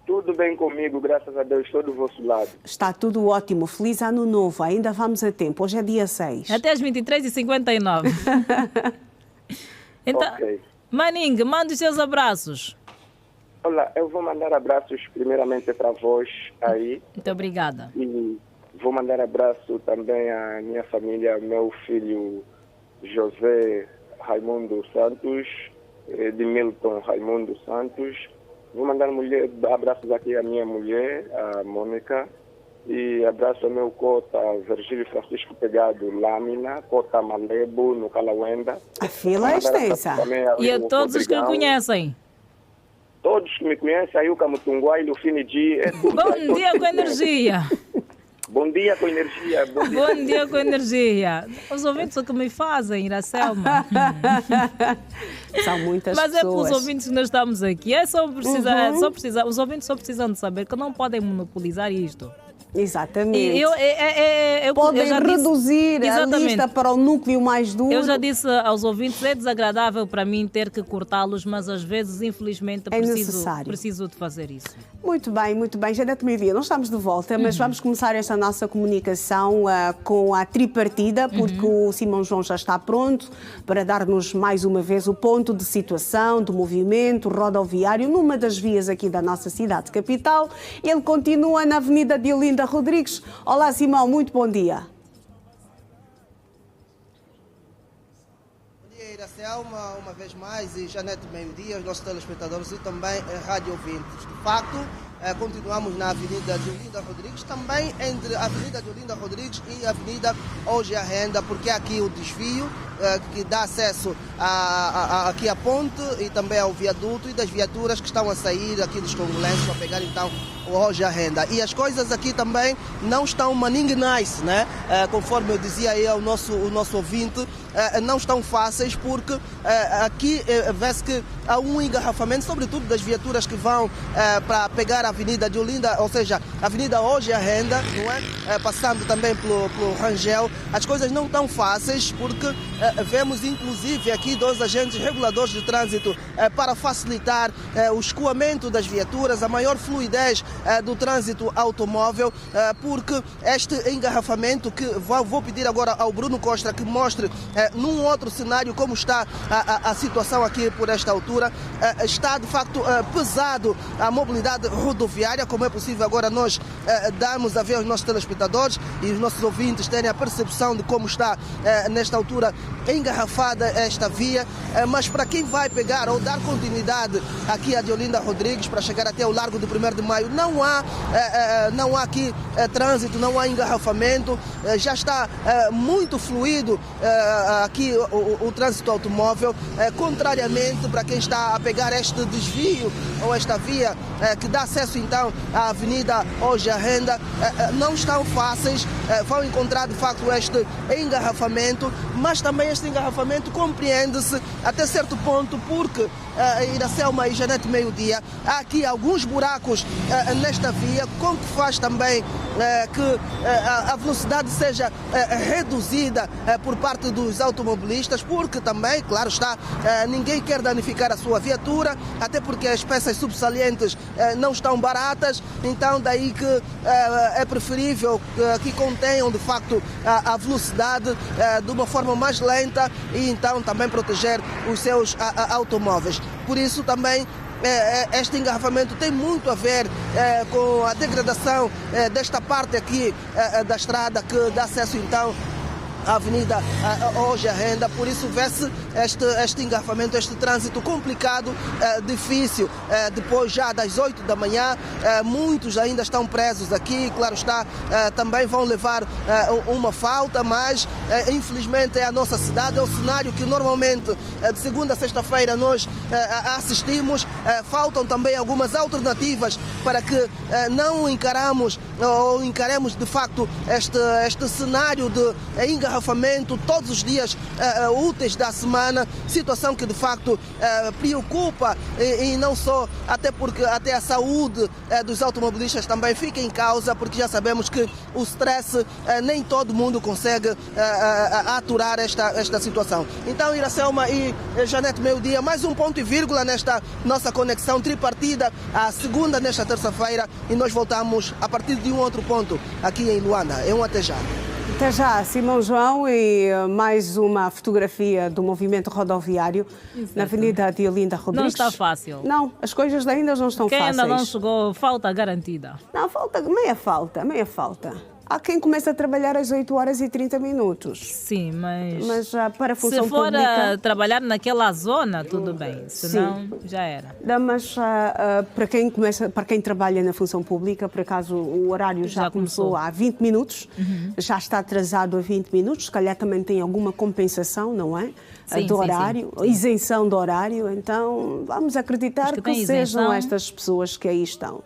Tudo bem comigo, graças a Deus, estou do vosso lado. Está tudo ótimo, feliz ano novo, ainda vamos a tempo, hoje é dia 6. Até às 23h59. Então, okay. Maning, manda os seus abraços. Olá, eu vou mandar abraços primeiramente para vós aí. Muito obrigada. E vou mandar abraço também à minha família, meu filho José Raimundo Santos, de Milton Raimundo Santos. Vou mandar abraços aqui à minha mulher, a Mônica, e abraço ao meu cota Virgílio Francisco Pegado Lâmina, cota Malebo, no Calauenda. A fila é extensa. E a todos os que me conhecem. Todos que me conhecem, aí o Camutunguá e o Finidi. Bom dia com energia. Bom dia com energia. Bom dia com energia. Os ouvintes o que me fazem, Iracelma. São muitas Mas pessoas. é pelos ouvintes que nós estamos aqui. Os ouvintes só precisam de saber que não podem monopolizar isto. Exatamente. eu Podem já reduzir disse, a lista para o núcleo mais duro. Eu já disse aos ouvintes, é desagradável para mim ter que cortá-los, mas às vezes, infelizmente, preciso de fazer isso. Muito bem. Janete Meio-Dia, nós estamos de volta, mas vamos começar esta nossa comunicação com a tripartida, porque o Simão João já está pronto para dar-nos mais uma vez o ponto de situação do movimento rodoviário numa das vias aqui da nossa cidade capital. Ele continua na Avenida de Olinda Rodrigues. Olá, Simão, muito bom dia. Bom dia, Iracelma, uma vez mais, e Janete Meio-Dia, os nossos telespectadores e também rádio ouvintes. De facto, continuamos na Avenida de Olinda Rodrigues, também entre a Avenida de Olinda Rodrigues e a Avenida Hoje a Renda, porque é aqui o desvio que dá acesso aqui à ponte e também ao viaduto e das viaturas que estão a sair aqui dos congolenses para pegar então o Hoje a Renda. E as coisas aqui também não estão maning nice, né? Conforme eu dizia aí ao nosso ouvinte, não estão fáceis porque aqui vê-se que há um engarrafamento, sobretudo das viaturas que vão para pegar a Avenida de Olinda, ou seja, a Avenida Hoje a Renda, não é? Passando também pelo Rangel. As coisas não estão fáceis porque vemos inclusive aqui 2 agentes reguladores de trânsito para facilitar o escoamento das viaturas, a maior fluidez do trânsito automóvel, porque este engarrafamento que vou pedir agora ao Bruno Costa que mostre num outro cenário como está a situação aqui por esta altura. Está de facto pesado a mobilidade rodoviária, como é possível agora nós darmos a ver aos nossos telespectadores e os nossos ouvintes terem a percepção de como está nesta altura engarrafada esta via, mas para quem vai pegar ou dar continuidade aqui a de Olinda Rodrigues para chegar até o Largo de 1º de Maio, não há aqui trânsito, não há engarrafamento, já está muito fluido aqui o trânsito automóvel, contrariamente para quem está a pegar este desvio ou esta via que dá acesso então à Avenida Hoje a Renda, não estão fáceis, vão encontrar de facto este engarrafamento, mas também este engarrafamento compreende-se até certo ponto porque Iracelma e Janete Meio-Dia, há aqui alguns buracos nesta via, com que faz também que a velocidade seja reduzida por parte dos automobilistas, porque também, claro está, ninguém quer danificar a sua viatura, até porque as peças subsalientes não estão baratas, então daí que é preferível que contenham de facto a velocidade de uma forma mais lenta e então também proteger os seus automóveis. Por isso também este engarrafamento tem muito a ver com a degradação desta parte aqui da estrada que dá acesso então a Avenida Hoje a Renda, por isso vê-se este engarrafamento, este trânsito complicado, difícil, depois já das 8 da manhã, muitos ainda estão presos aqui, claro está, também vão levar uma falta, mas infelizmente é a nossa cidade, é o cenário que normalmente de segunda a sexta-feira nós assistimos, faltam também algumas alternativas para que não encaremos de facto este cenário de engarrafamento todos os dias úteis da semana, situação que de facto preocupa e não só, até porque até a saúde dos automobilistas também fica em causa, porque já sabemos que o stress nem todo mundo consegue aturar esta situação. Então, Iracelma e Janete Meio-Dia, mais um ponto e vírgula nesta nossa conexão tripartida, a segunda nesta terça-feira, e nós voltamos a partir de um outro ponto aqui em Luanda. Até já. Até já, Simão João, e mais uma fotografia do movimento rodoviário. Exato. Na Avenida de Olinda Rodrigues. Não está fácil. Não, as coisas ainda não estão fáceis. Quem ainda não chegou, falta garantida. Não, falta, meia falta. Há quem comece a trabalhar às 8 horas e 30 minutos. Sim, mas para a função se for pública... trabalhar naquela zona, tudo bem. Senão, já era. Não, mas para quem trabalha na função pública, por acaso o horário já começou há 20 minutos, já está atrasado há 20 minutos, se calhar também tem alguma compensação, não é? Sim, do horário, sim. Isenção do horário, então vamos acreditar que sejam estas pessoas que aí estão.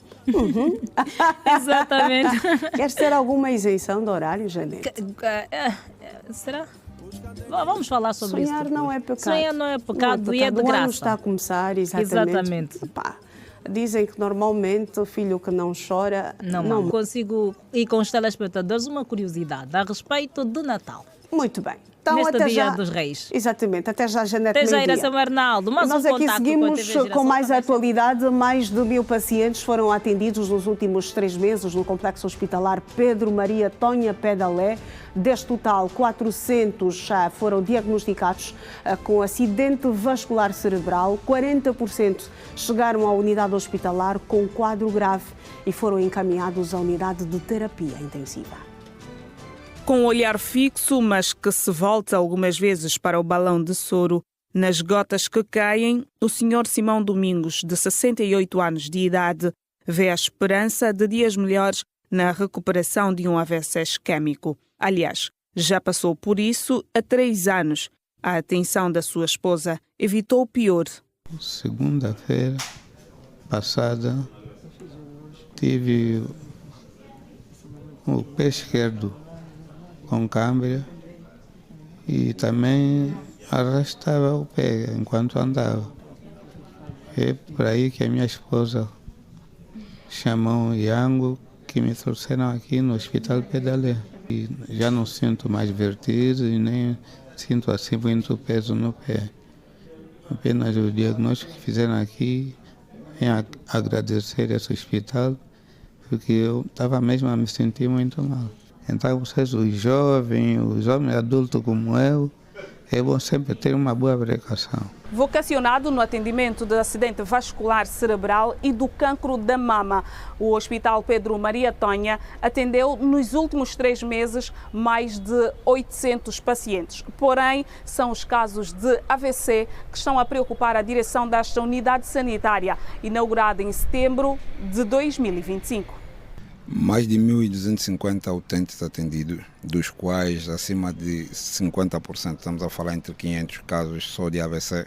Exatamente. Queres ter alguma isenção do horário, Janete? Será? Vamos falar sobre isso. Sonhar não é pecado. Sonhar não é pecado e é de graça. O ano graça. está a começar, exatamente. Dizem que normalmente o filho que não chora... Não. Consigo ir com os telespectadores uma curiosidade a respeito de Natal. Muito bem. Então, neste Dia dos Reis. Exatamente, até já, Janete. Até já, Iração Arnaldo. Mas nós aqui seguimos com mais atualidade. Mais de 1000 pacientes foram atendidos nos últimos 3 meses no Complexo Hospitalar Pedro Maria Tonha Pedalé. Deste total, 400 já foram diagnosticados com acidente vascular cerebral. 40% chegaram à unidade hospitalar com quadro grave e foram encaminhados à unidade de terapia intensiva. Com um olhar fixo, mas que se volta algumas vezes para o balão de soro, nas gotas que caem, o Sr. Simão Domingos, de 68 anos de idade, vê a esperança de dias melhores na recuperação de um AVC isquémico. Aliás, já passou por isso há 3 anos. A atenção da sua esposa evitou o pior. Segunda-feira passada, tive o pé esquerdo com câimbra e também arrastava o pé enquanto andava. É por aí que a minha esposa chamou o Yango, que me trouxeram aqui no Hospital Pedalé. E já não sinto mais vertigem e nem sinto assim muito peso no pé. Apenas o diagnóstico que fizeram aqui, venho agradecer esse hospital, porque eu estava mesmo a me sentir muito mal. Então, vocês, os jovens, os homens adultos como eu, é bom sempre ter uma boa precaução. Vocacionado no atendimento do acidente vascular cerebral e do cancro da mama, o Hospital Pedro Maria Tonha atendeu nos últimos 3 meses mais de 800 pacientes. Porém, são os casos de AVC que estão a preocupar a direção desta unidade sanitária, inaugurada em setembro de 2025. Mais de 1.250 utentes atendidos, dos quais acima de 50%, estamos a falar entre 500 casos só de AVC.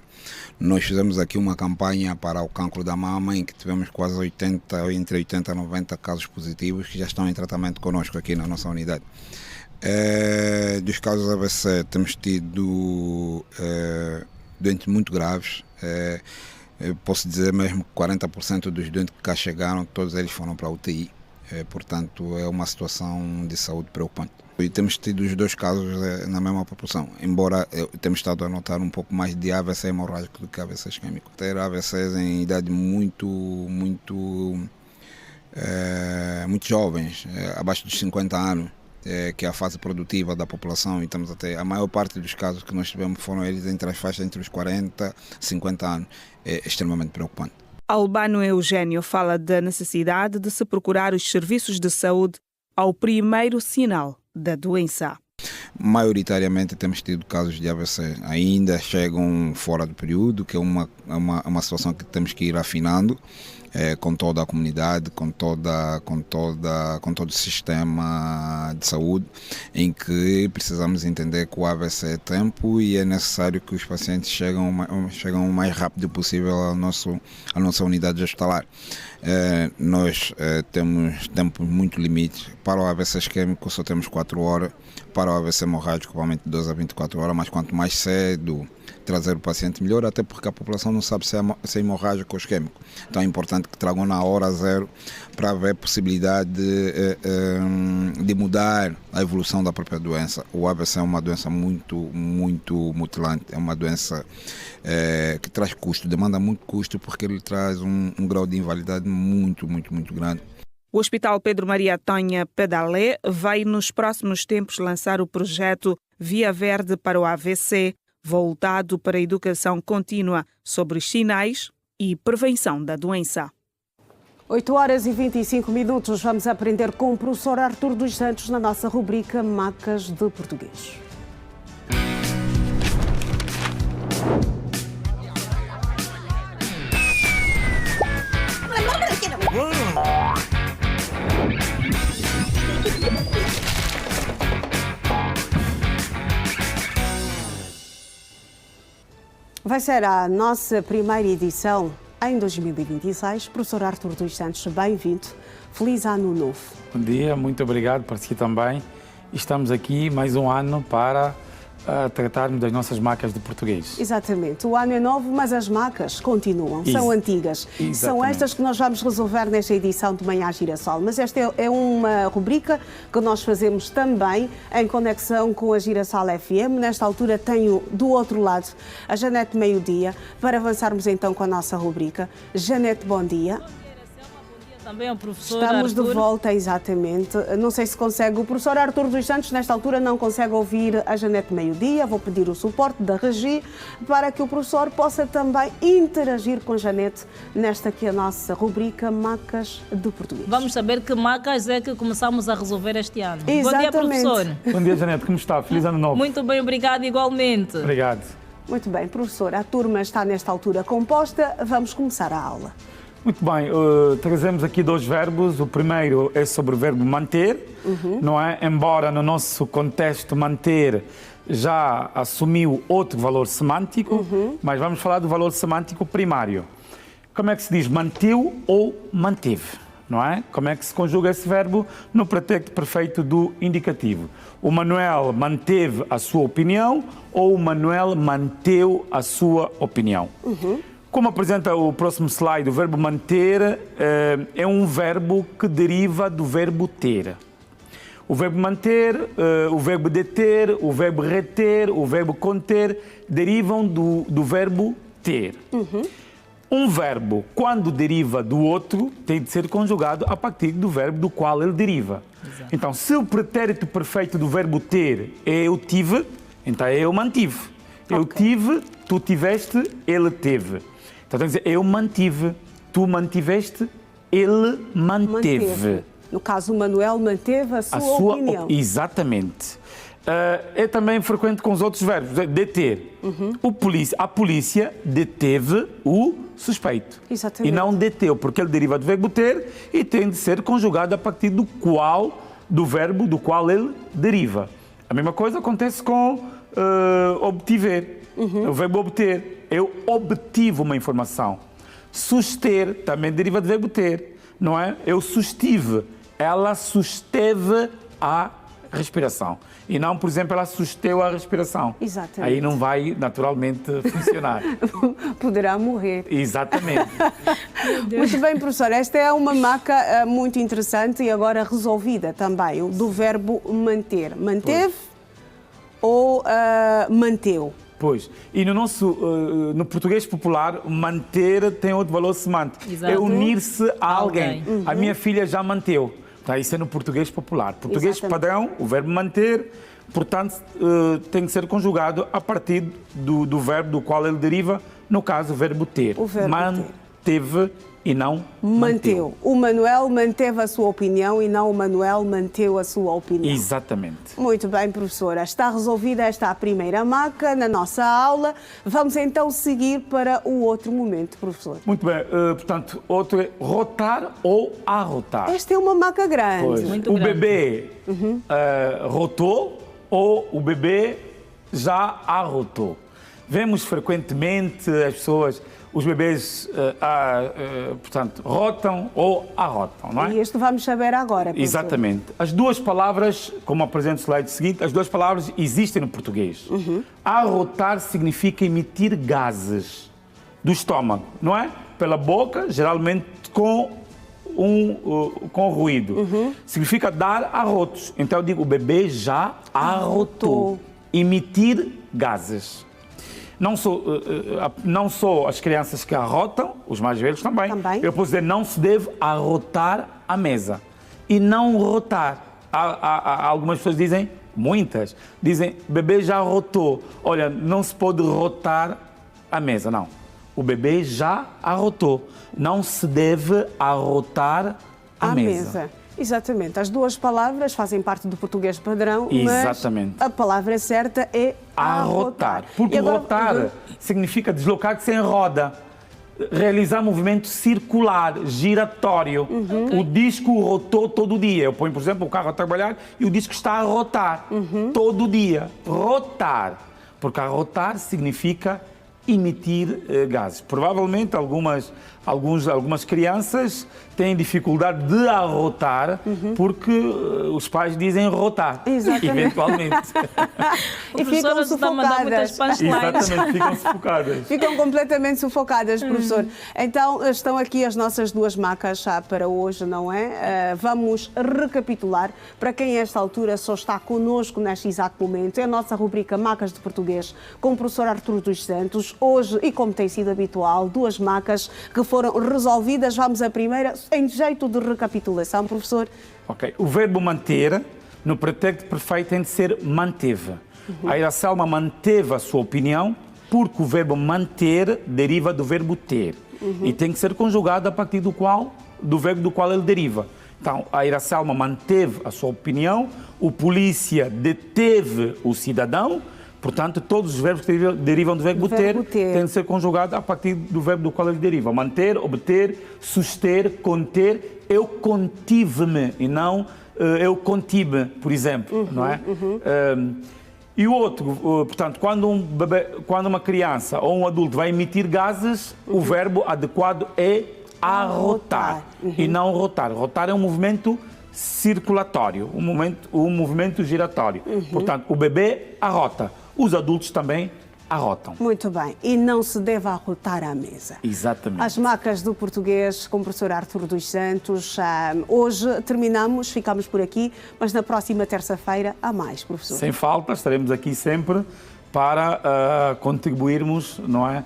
Nós fizemos aqui uma campanha para o cancro da mama, em que tivemos quase entre 80 e 90 casos positivos que já estão em tratamento conosco aqui na nossa unidade. Dos casos AVC temos tido doentes muito graves. Eu posso dizer mesmo que 40% dos doentes que cá chegaram, todos eles foram para a UTI. Portanto, é uma situação de saúde preocupante. E temos tido os 2 casos na mesma proporção, embora temos estado a notar um pouco mais de AVC hemorrágico do que AVC isquémico. Ter AVCs em idade muito jovens, abaixo dos 50 anos, que é a fase produtiva da população, e estamos até a maior parte dos casos que nós tivemos foram eles entre as faixas entre os 40 e 50 anos, é extremamente preocupante. Albano Eugênio fala da necessidade de se procurar os serviços de saúde ao primeiro sinal da doença. Maioritariamente temos tido casos de AVC, ainda chegam fora do período, que é uma situação que temos que ir afinando com toda a comunidade, com todo o sistema de saúde, em que precisamos entender que o AVC é tempo e é necessário que os pacientes chegam o mais rápido possível à nossa unidade hospitalar. Nós temos tempos muito limites. Para o AVC isquémico só temos 4 horas, para o AVC hemorrágico provavelmente 12 a 24 horas, mas quanto mais cedo trazer o paciente melhor, até porque a população não sabe se é hemorrágico ou isquémico. Então é importante que tragam na hora 0 para haver possibilidade de mudar a evolução da própria doença. O AVC é uma doença muito mutilante, é uma doença que traz custo, demanda muito custo, porque ele traz um grau de invalidade muito grande. O Hospital Pedro Maria Tonha Pedalé vai nos próximos tempos lançar o projeto Via Verde para o AVC, voltado para a educação contínua sobre os sinais e prevenção da doença. 8 horas e 25 minutos. Vamos aprender com o professor Artur dos Santos na nossa rubrica Macas de Português. Vai ser a nossa primeira edição em 2026. Professor Artur dos Santos, bem-vindo. Feliz ano novo. Bom dia, muito obrigado por si também. Estamos aqui mais um ano para tratarmos das nossas macas de português. Exatamente. O ano é novo, mas as macas continuam, são antigas. Exatamente. São estas que nós vamos resolver nesta edição de Manhã Girassol. Mas esta é uma rubrica que nós fazemos também em conexão com a Girassol FM. Nesta altura tenho do outro lado a Janete Meio-Dia para avançarmos então com a nossa rubrica. Janete, bom dia. Também o professor Estamos Artur. de volta, exatamente. Não sei se consegue. O professor Artur dos Santos, nesta altura, não consegue ouvir a Janete Meio-Dia. Vou pedir o suporte da Regi para que o professor possa também interagir com a Janete nesta que é a nossa rubrica Macas de Português. Vamos saber que macas é que começamos a resolver este ano. Exatamente. Bom dia, professor. Bom dia, Janete. Como está? Feliz ano novo. Muito bem, obrigado igualmente. Obrigado. Muito bem, professor. A turma está nesta altura composta. Vamos começar a aula. Muito bem, trazemos aqui 2 verbos. O primeiro é sobre o verbo manter, não é? Embora no nosso contexto manter já assumiu outro valor semântico, mas vamos falar do valor semântico primário. Como é que se diz manteu ou manteve, não é? Como é que se conjuga esse verbo no pretérito perfeito do indicativo? O Manuel manteve a sua opinião ou o Manuel manteu a sua opinião? Como apresenta o próximo slide, o verbo manter é um verbo que deriva do verbo ter. O verbo manter, o verbo deter, o verbo reter, o verbo conter derivam do verbo ter. Um verbo, quando deriva do outro, tem de ser conjugado a partir do verbo do qual ele deriva. Exato. Então, se o pretérito perfeito do verbo ter é eu tive, então é eu mantive. Eu tive, tu tiveste, ele teve. Então, tem que dizer, eu mantive, tu mantiveste, ele manteve. No caso, o Manuel manteve a sua opinião. Exatamente. É também frequente com os outros verbos. Deter. A polícia deteve o suspeito. Exatamente. E não deteu, porque ele deriva do verbo ter e tem de ser conjugado a partir do verbo do qual ele deriva. A mesma coisa acontece com obtiver. O verbo obter. Eu obtive uma informação. Suster também deriva do verbo ter, não é? Eu sustive. Ela susteve a respiração. E não, por exemplo, ela susteu a respiração. Exatamente. Aí não vai, naturalmente, funcionar. Poderá morrer. Exatamente. Muito bem, professor. Esta é uma maca muito interessante e agora resolvida também, do verbo manter. Manteve ou manteu? Pois. E no português popular, manter tem outro valor semântico. Exato. É unir-se a alguém. A minha filha já manteu. Tá, isso é no português popular. Português padrão, o verbo manter, portanto, tem que ser conjugado a partir do verbo do qual ele deriva, no caso, o verbo ter. O verbo manteve e não manteu. O Manuel manteve a sua opinião e não o Manuel manteu a sua opinião. Exatamente. Muito bem, professora. Está resolvida esta primeira maca na nossa aula. Vamos então seguir para o outro momento, professor. Muito bem. Portanto, outro é rotar ou arrotar. Esta é uma maca grande. Pois. Muito o grande. Bebê rotou ou o bebê já arrotou. Vemos frequentemente as pessoas, os bebês, portanto, rotam ou arrotam, não é? E isto vamos saber agora, professor. Exatamente. As duas palavras, como apresento o slide seguinte, as duas palavras existem no português. Arrotar significa emitir gases do estômago, não é? Pela boca, geralmente com ruído. Significa dar arrotos. Então eu digo, o bebê já arrotou. Emitir gases. Não só as crianças que arrotam, os mais velhos também. Eu posso dizer, não se deve arrotar à mesa. E não rotar. Há algumas pessoas dizem, muitas, dizem, bebê já arrotou. Olha, não se pode rotar à mesa, não. o bebê já arrotou. Não se deve arrotar à mesa. Exatamente. As duas palavras fazem parte do português padrão, Exatamente. mas a palavra certa é arrotar. Porque rotar significa deslocar-se em roda, realizar movimento circular, giratório. O disco rotou todo dia. Eu ponho, por exemplo, o carro a trabalhar e o disco está a rotar todo dia. Rotar. Porque arrotar significa emitir gases. Provavelmente algumas crianças têm dificuldade de arrotar porque os pais dizem rotar. Exatamente. Eventualmente. E ficam sufocadas. Exatamente, ficam sufocadas. Ficam completamente sufocadas, professor. Então, estão aqui as nossas duas macas já para hoje, não é? Vamos recapitular. Para quem a esta altura só está connosco neste exato momento, é a nossa rubrica Macas de Português com o professor Arturo dos Santos. Hoje, e como tem sido habitual, duas macas que foram resolvidas. Vamos à primeira, em jeito de recapitulação, professor. Ok. O verbo manter, no pretérito perfeito, tem de ser manteve. A Iracelma manteve a sua opinião porque o verbo manter deriva do verbo ter. E tem que ser conjugado a partir do verbo do qual ele deriva. Então, a Iracelma manteve a sua opinião, o polícia deteve o cidadão. Portanto, todos os verbos que derivam do verbo ter têm de ser conjugados a partir do verbo do qual ele deriva. Manter, obter, suster, conter. Eu contive-me e não eu contive, por exemplo. Não é? E o outro, portanto, quando uma criança ou um adulto vai emitir gases, o verbo adequado é arrotar e não rotar. Rotar é um movimento circulatório, um movimento giratório. Portanto, o bebê arrota. Os adultos também arrotam. Muito bem. E não se deve arrotar à mesa. Exatamente. As macas do português com o professor Arturo dos Santos. Hoje terminamos, ficamos por aqui, mas na próxima terça-feira há mais, professor. Sem falta, estaremos aqui sempre para contribuirmos, não é?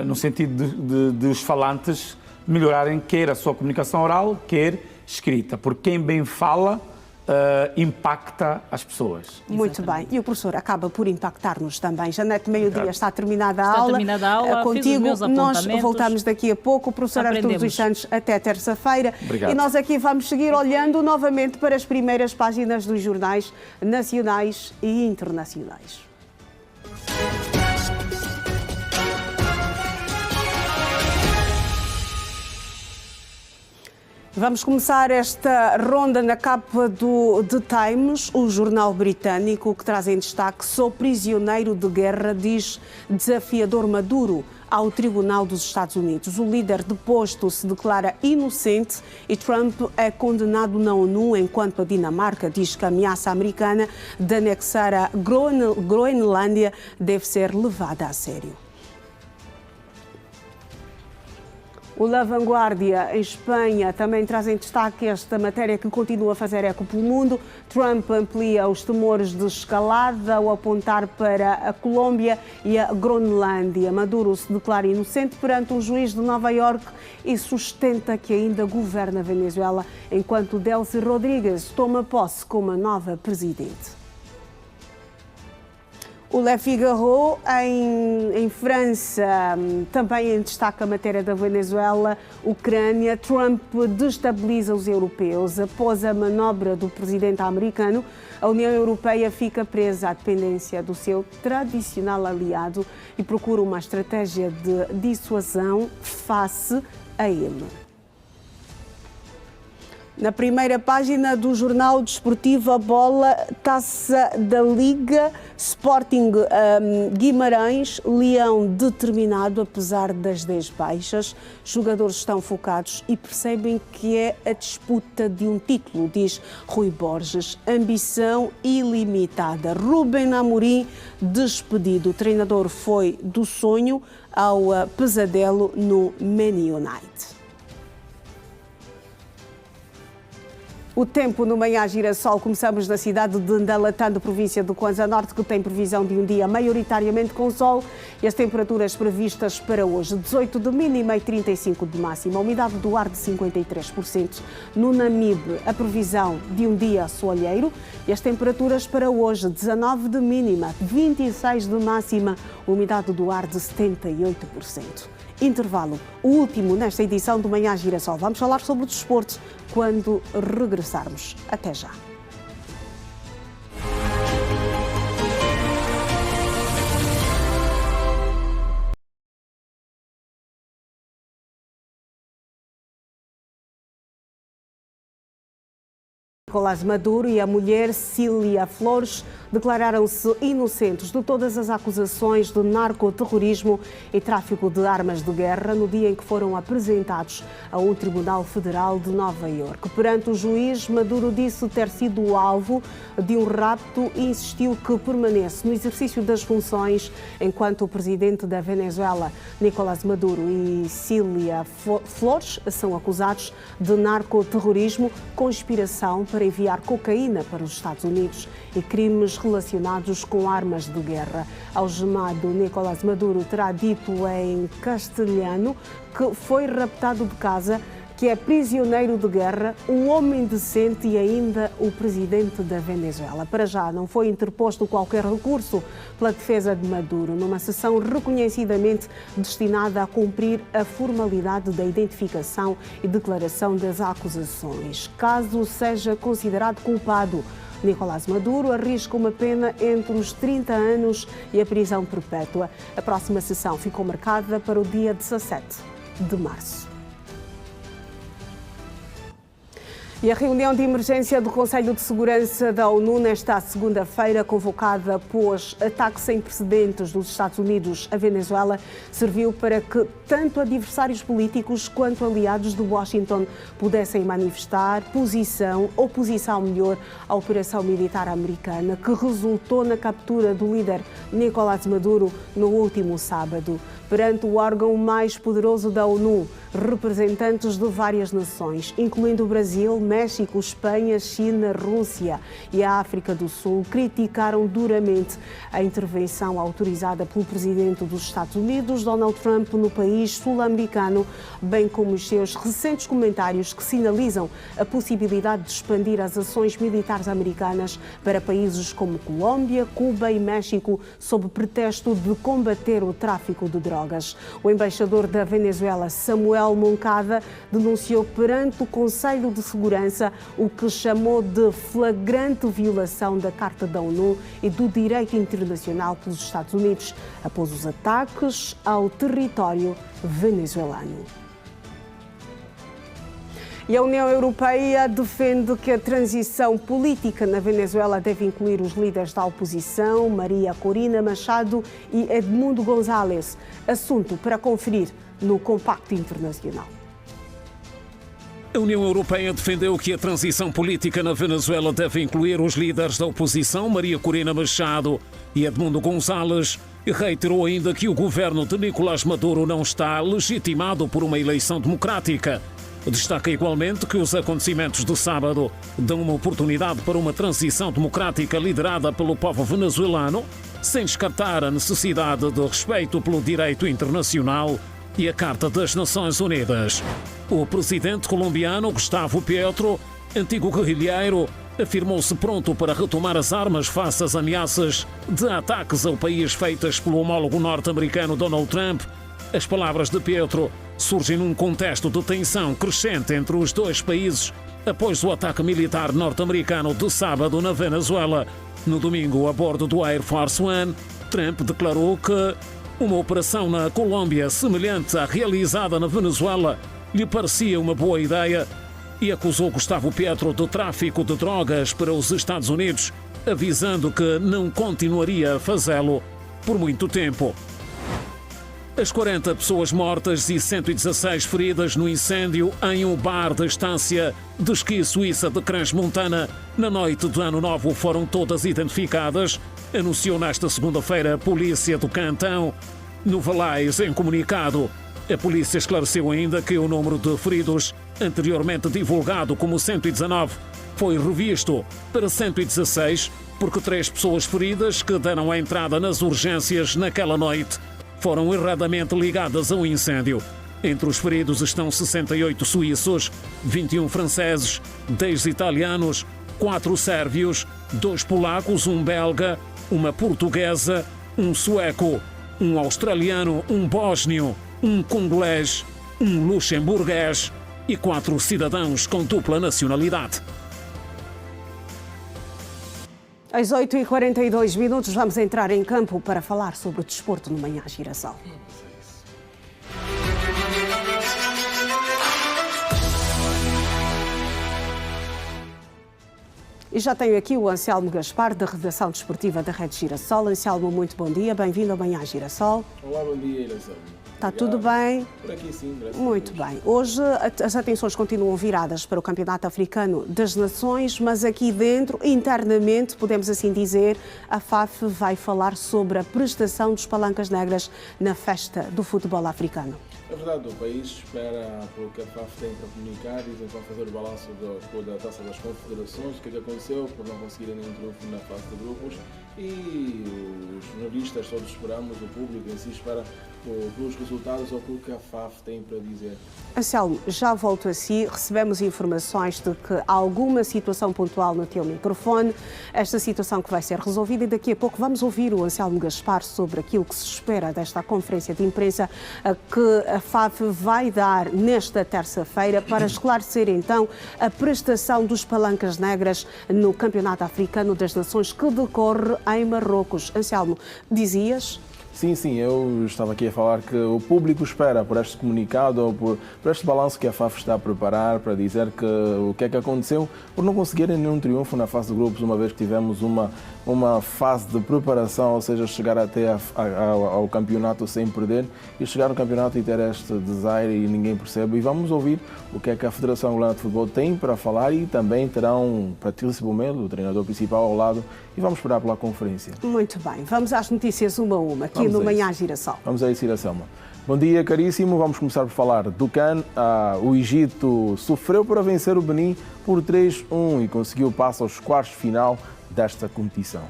No sentido de os falantes melhorarem quer a sua comunicação oral, quer escrita. Porque quem bem fala impacta as pessoas. Muito bem. E o professor acaba por impactar-nos também. Janete, meio-dia, está terminada a aula. Contigo, nós voltamos daqui a pouco. O professor Arturo dos Santos, até terça-feira. E nós aqui vamos seguir olhando novamente para as primeiras páginas dos jornais nacionais e internacionais. Vamos começar esta ronda na capa do The Times, o jornal britânico, que traz em destaque: sou prisioneiro de guerra, diz desafiador Maduro ao Tribunal dos Estados Unidos. O líder deposto se declara inocente e Trump é condenado na ONU, enquanto a Dinamarca diz que a ameaça americana de anexar a Groenlândia deve ser levada a sério. O La Vanguardia, em Espanha, também traz em destaque esta matéria que continua a fazer eco pelo mundo. Trump amplia os temores de escalada ao apontar para a Colômbia e a Groenlândia. Maduro se declara inocente perante um juiz de Nova Iorque e sustenta que ainda governa a Venezuela, enquanto Delcy Rodrigues toma posse como a nova presidente. O Le Figaro, em França, também destaca a matéria da Venezuela, Ucrânia. Trump destabiliza os europeus. Após a manobra do presidente americano, a União Europeia fica presa à dependência do seu tradicional aliado e procura uma estratégia de dissuasão face a ele. Na primeira página do jornal desportivo, a bola, Taça da Liga, Sporting Guimarães, Leão determinado apesar das 10 baixas. Jogadores estão focados e percebem que é a disputa de um título, diz Rui Borges. Ambição ilimitada. Rubén Amorim despedido. O treinador foi do sonho ao pesadelo no Man United. O tempo no Manhã Girassol, começamos na cidade de Ndalatando, província do Kwanza Norte, que tem previsão de um dia maioritariamente com sol E as temperaturas previstas para hoje, 18 de mínima e 35 de máxima. A umidade do ar de 53%. No Namibe, a previsão de um dia soalheiro. E as temperaturas para hoje, 19 de mínima, 26 de máxima. Umidade do ar de 78%. Intervalo, o último nesta edição do Manhã Girassol. Vamos falar sobre o desporto quando regressarmos. Até já. Nicolás Maduro e a mulher Cília Flores declararam-se inocentes de todas as acusações de narcoterrorismo e tráfico de armas de guerra no dia em que foram apresentados a um tribunal federal de Nova Iorque. Perante o juiz, Maduro disse ter sido alvo de um rapto e insistiu que permanece no exercício das funções enquanto o presidente da Venezuela, Nicolás Maduro, e Cília Flores são acusados de narcoterrorismo, conspiração para enviar cocaína para os Estados Unidos e crimes relacionados com armas de guerra. Algemado, Nicolás Maduro terá dito em castelhano que foi raptado de casa, que é prisioneiro de guerra, um homem decente e ainda o presidente da Venezuela. Para já não foi interposto qualquer recurso pela defesa de Maduro, numa sessão reconhecidamente destinada a cumprir a formalidade da identificação e declaração das acusações. Caso seja considerado culpado, Nicolás Maduro arrisca uma pena entre os 30 anos e a prisão perpétua. A próxima sessão ficou marcada para o dia 17 de março. E a reunião de emergência do Conselho de Segurança da ONU nesta segunda-feira, convocada após ataques sem precedentes dos Estados Unidos à Venezuela, serviu para que tanto adversários políticos quanto aliados de Washington pudessem manifestar oposição melhor à operação militar americana, que resultou na captura do líder Nicolás Maduro no último sábado. Perante o órgão mais poderoso da ONU, representantes de várias nações, incluindo o Brasil, México, Espanha, China, Rússia e a África do Sul, criticaram duramente a intervenção autorizada pelo presidente dos Estados Unidos, Donald Trump, no país sul-americano, bem como os seus recentes comentários que sinalizam a possibilidade de expandir as ações militares americanas para países como Colômbia, Cuba e México, sob pretexto de combater o tráfico de drogas. O embaixador da Venezuela, Samuel Moncada, denunciou perante o Conselho de Segurança o que chamou de flagrante violação da Carta da ONU e do direito internacional pelos Estados Unidos, após os ataques ao território venezuelano. E a União Europeia defende que a transição política na Venezuela deve incluir os líderes da oposição, Maria Corina Machado e Edmundo González, assunto para conferir no Compacto Internacional. A União Europeia defendeu que a transição política na Venezuela deve incluir os líderes da oposição, Maria Corina Machado e Edmundo González, e reiterou ainda que o governo de Nicolás Maduro não está legitimado por uma eleição democrática. Destaca igualmente que os acontecimentos de sábado dão uma oportunidade para uma transição democrática liderada pelo povo venezuelano, sem descartar a necessidade de respeito pelo direito internacional e a Carta das Nações Unidas. O presidente colombiano Gustavo Petro, antigo guerrilheiro, afirmou-se pronto para retomar as armas face às ameaças de ataques ao país feitas pelo homólogo norte-americano Donald Trump. As palavras de Petro surgem num contexto de tensão crescente entre os dois países após o ataque militar norte-americano de sábado na Venezuela. No domingo, a bordo do Air Force One, Trump declarou que uma operação na Colômbia semelhante à realizada na Venezuela lhe parecia uma boa ideia e acusou Gustavo Petro de tráfico de drogas para os Estados Unidos, avisando que não continuaria a fazê-lo por muito tempo. As 40 pessoas mortas e 116 feridas no incêndio em um bar da estância de esqui suíça de Crans-Montana na noite de Ano Novo foram todas identificadas, anunciou nesta segunda-feira a polícia do cantão. No Valais, em comunicado, a polícia esclareceu ainda que o número de feridos, anteriormente divulgado como 119, foi revisto para 116, porque 3 pessoas feridas que deram a entrada nas urgências naquela noite foram erradamente ligadas ao incêndio. Entre os feridos estão 68 suíços, 21 franceses, 10 italianos, 4 sérvios, 2 polacos, um belga, uma portuguesa, um sueco, um australiano, um bósnio, um congolês, um luxemburguês e 4 cidadãos com dupla nacionalidade. Às 8h42, vamos entrar em campo para falar sobre o desporto no Manhã Girassol. E já tenho aqui o Anselmo Gaspar, da redação desportiva da Rede Girassol. Anselmo, muito bom dia, bem-vindo ao Manhã Girassol. Olá, bom dia, Iração. Está tudo bem? Por aqui sim, graças Muito bem. Hoje as atenções continuam viradas para o Campeonato Africano das Nações, mas aqui dentro, internamente, podemos assim dizer, a FAF vai falar sobre a prestação dos palancas negras na festa do futebol africano. É verdade, o país espera pelo que a FAF tem para comunicar e tentar fazer o balanço da Taça das Confederações, o que aconteceu por não conseguirem nenhum triunfo na fase de grupos, e os jornalistas todos esperamos, o público em si espera pelos resultados ou pelo que a FAF tem para dizer. Anselmo, já volto a si. Recebemos informações de que há alguma situação pontual no teu microfone, esta situação que vai ser resolvida, e daqui a pouco vamos ouvir o Anselmo Gaspar sobre aquilo que se espera desta conferência de imprensa que a FAF vai dar nesta terça-feira para esclarecer então a prestação dos palancas negras no Campeonato Africano das Nações que decorre em Marrocos. Anselmo, dizias? Sim, eu estava aqui a falar que o público espera por este comunicado ou por este balanço que a FAF está a preparar para dizer que o que é que aconteceu por não conseguirem nenhum triunfo na fase de grupos, uma vez que tivemos uma fase de preparação, ou seja, chegar até ao campeonato sem perder e chegar no campeonato e ter este desaire e ninguém percebe. E vamos ouvir o que é que a Federação Angolana de Futebol tem para falar e também terão Patrício Bomelo, o treinador principal, ao lado, e vamos esperar pela conferência. Muito bem, vamos às notícias uma a uma, aqui no Manhã Girassol. Vamos a isso, Iracema. Bom dia, caríssimo. Vamos começar por falar do CAN. O Egito sofreu para vencer o Benin por 3-1 e conseguiu o passo aos quartos de final desta competição.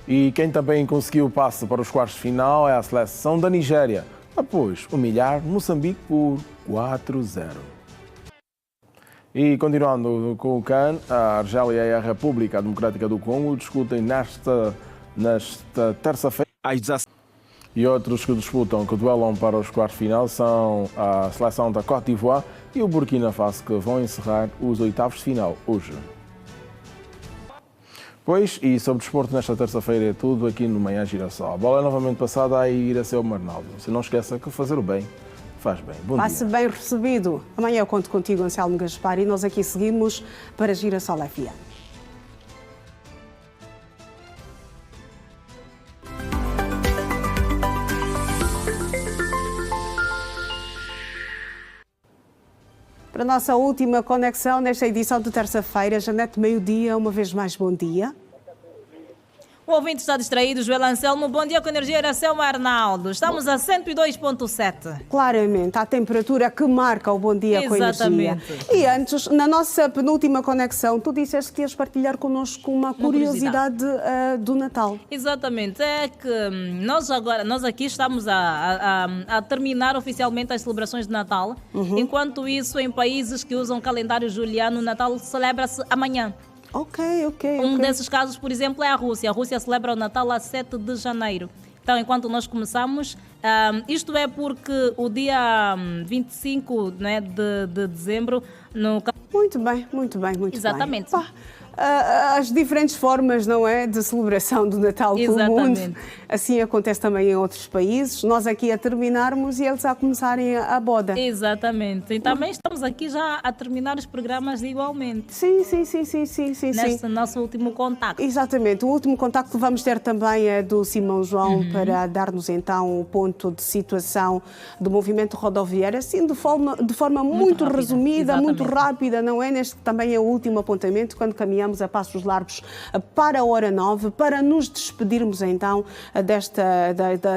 E quem também conseguiu o passo para os quartos de final é a seleção da Nigéria, após humilhar Moçambique por 4-0. E continuando com o CAN, a Argélia e a República Democrática do Congo discutem nesta terça-feira. E outros que disputam, que duelam para os quartos de final, são a seleção da Côte d'Ivoire e o Burkina Faso, que vão encerrar os oitavos de final hoje. Pois, e sobre desporto nesta terça-feira é tudo aqui no Manhã Girassol. A bola é novamente passada a Iracema Arnaldo. Se não esqueça que fazer o bem faz bem. Bom Passe dia. bem recebido. Amanhã eu conto contigo, Anselmo Gaspar, e nós aqui seguimos para Girassol FM. Para a nossa última conexão nesta edição de terça-feira, Janete Meio-Dia, uma vez mais, bom dia. O ouvinte está distraído, Joel Anselmo. Bom dia com energia, Iracema Arnaldo. Estamos a 102,7. Claramente, a temperatura que marca o bom dia com energia. E antes, na nossa penúltima conexão, tu disseste que ias partilhar connosco uma curiosidade do Natal. Exatamente. É que nós aqui estamos a terminar oficialmente as celebrações de Natal. Enquanto isso, em países que usam calendário juliano, o Natal celebra-se amanhã. Ok. Um desses casos, por exemplo, é a Rússia. A Rússia celebra o Natal a 7 de janeiro. Então, enquanto nós começamos, isto é porque o dia 25 de dezembro... Muito bem. Exatamente. As diferentes formas, não é, de celebração do Natal pelo mundo. Assim acontece também em outros países. Nós aqui a terminarmos e eles a começarem a boda. Exatamente. E também estamos aqui já a terminar os programas igualmente. Sim. Neste nosso último contacto. Exatamente. O último contacto que vamos ter também é do Simão João para dar-nos então o ponto de situação do movimento rodoviário, assim de forma muito resumida, muito rápida, não é? Neste também é o último apontamento, quando caminhamos a passos largos para a hora 9, para nos despedirmos então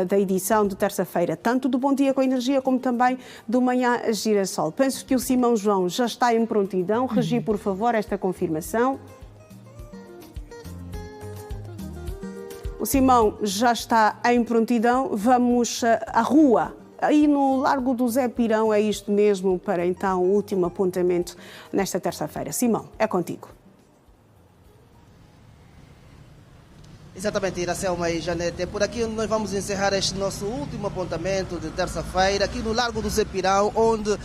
da edição de terça-feira, tanto do Bom Dia com Energia como também do Manhã Girassol. Penso que o Simão João já está em prontidão. Regi, por favor, esta confirmação. O Simão já está em prontidão. Vamos à rua. Aí no Largo do Zé Pirão é isto mesmo para então o último apontamento nesta terça-feira. Simão, é contigo. Exatamente, Iracelma e Janete. É por aqui onde nós vamos encerrar este nosso último apontamento de terça-feira, aqui no Largo do Zé Pirão, onde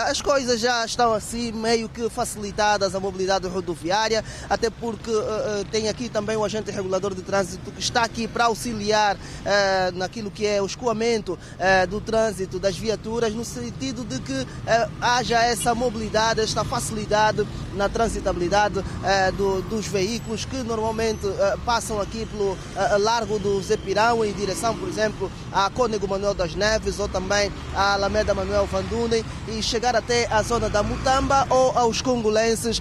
as coisas já estão assim meio que facilitadas, a mobilidade rodoviária, até porque tem aqui também o agente regulador de trânsito que está aqui para auxiliar naquilo que é o escoamento do trânsito das viaturas, no sentido de que haja essa mobilidade, esta facilidade na transitabilidade dos veículos que normalmente passam aqui pelo Largo do Zé Pirão em direção, por exemplo, a Cônego Manuel das Neves ou também a Alameda Manuel Van Dunen e chegar até a zona da Mutamba ou aos congolenses.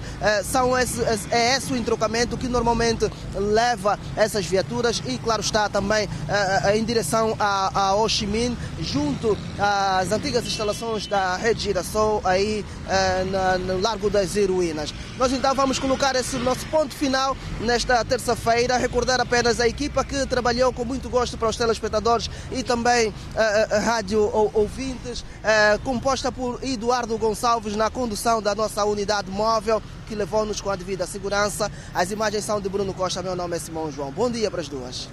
É esse o entrocamento que normalmente leva essas viaturas e, claro está, também em direção a Ho Chi Minh, junto às antigas instalações da Rede Girassol, aí no Largo das Heroínas. Nós então vamos colocar esse nosso ponto final nesta terça-feira, recordar apenas a equipa que trabalhou com muito gosto para os telespectadores e também rádio ouvintes, composta por Eduardo Gonçalves na condução da nossa unidade móvel, que levou-nos com a devida segurança. As imagens são de Bruno Costa, meu nome é Simão João. Bom dia para as duas.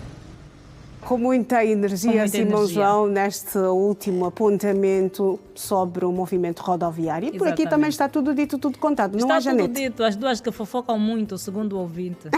Com muita energia, Simão João, neste último apontamento sobre o movimento rodoviário. E por aqui também está tudo dito, tudo contado, não é, Janete? Está tudo dito, as duas que fofocam muito, segundo o ouvinte.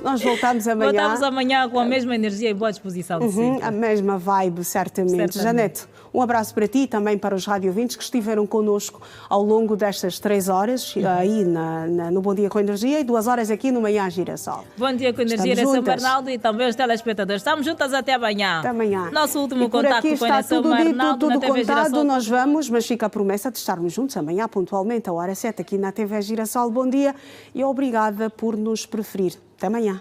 Nós voltamos amanhã. Voltamos amanhã com a mesma energia e boa disposição de sempre. A mesma vibe, certamente. Janete, um abraço para ti e também para os radiovintes que estiveram connosco ao longo destas 3 horas, aí no Bom Dia com Energia e 2 horas aqui no Manhã Girassol. Bom Dia com Energia, São Bernardo e também os telespectadores. Estamos juntas até amanhã. Até amanhã. Nosso último contacto com a São Bernardo na TV Girassol. Girassol. Nós vamos, mas fica a promessa de estarmos juntos amanhã, pontualmente, à hora 7, aqui na TV Girassol. Bom dia e obrigada por nos preferir. Até amanhã.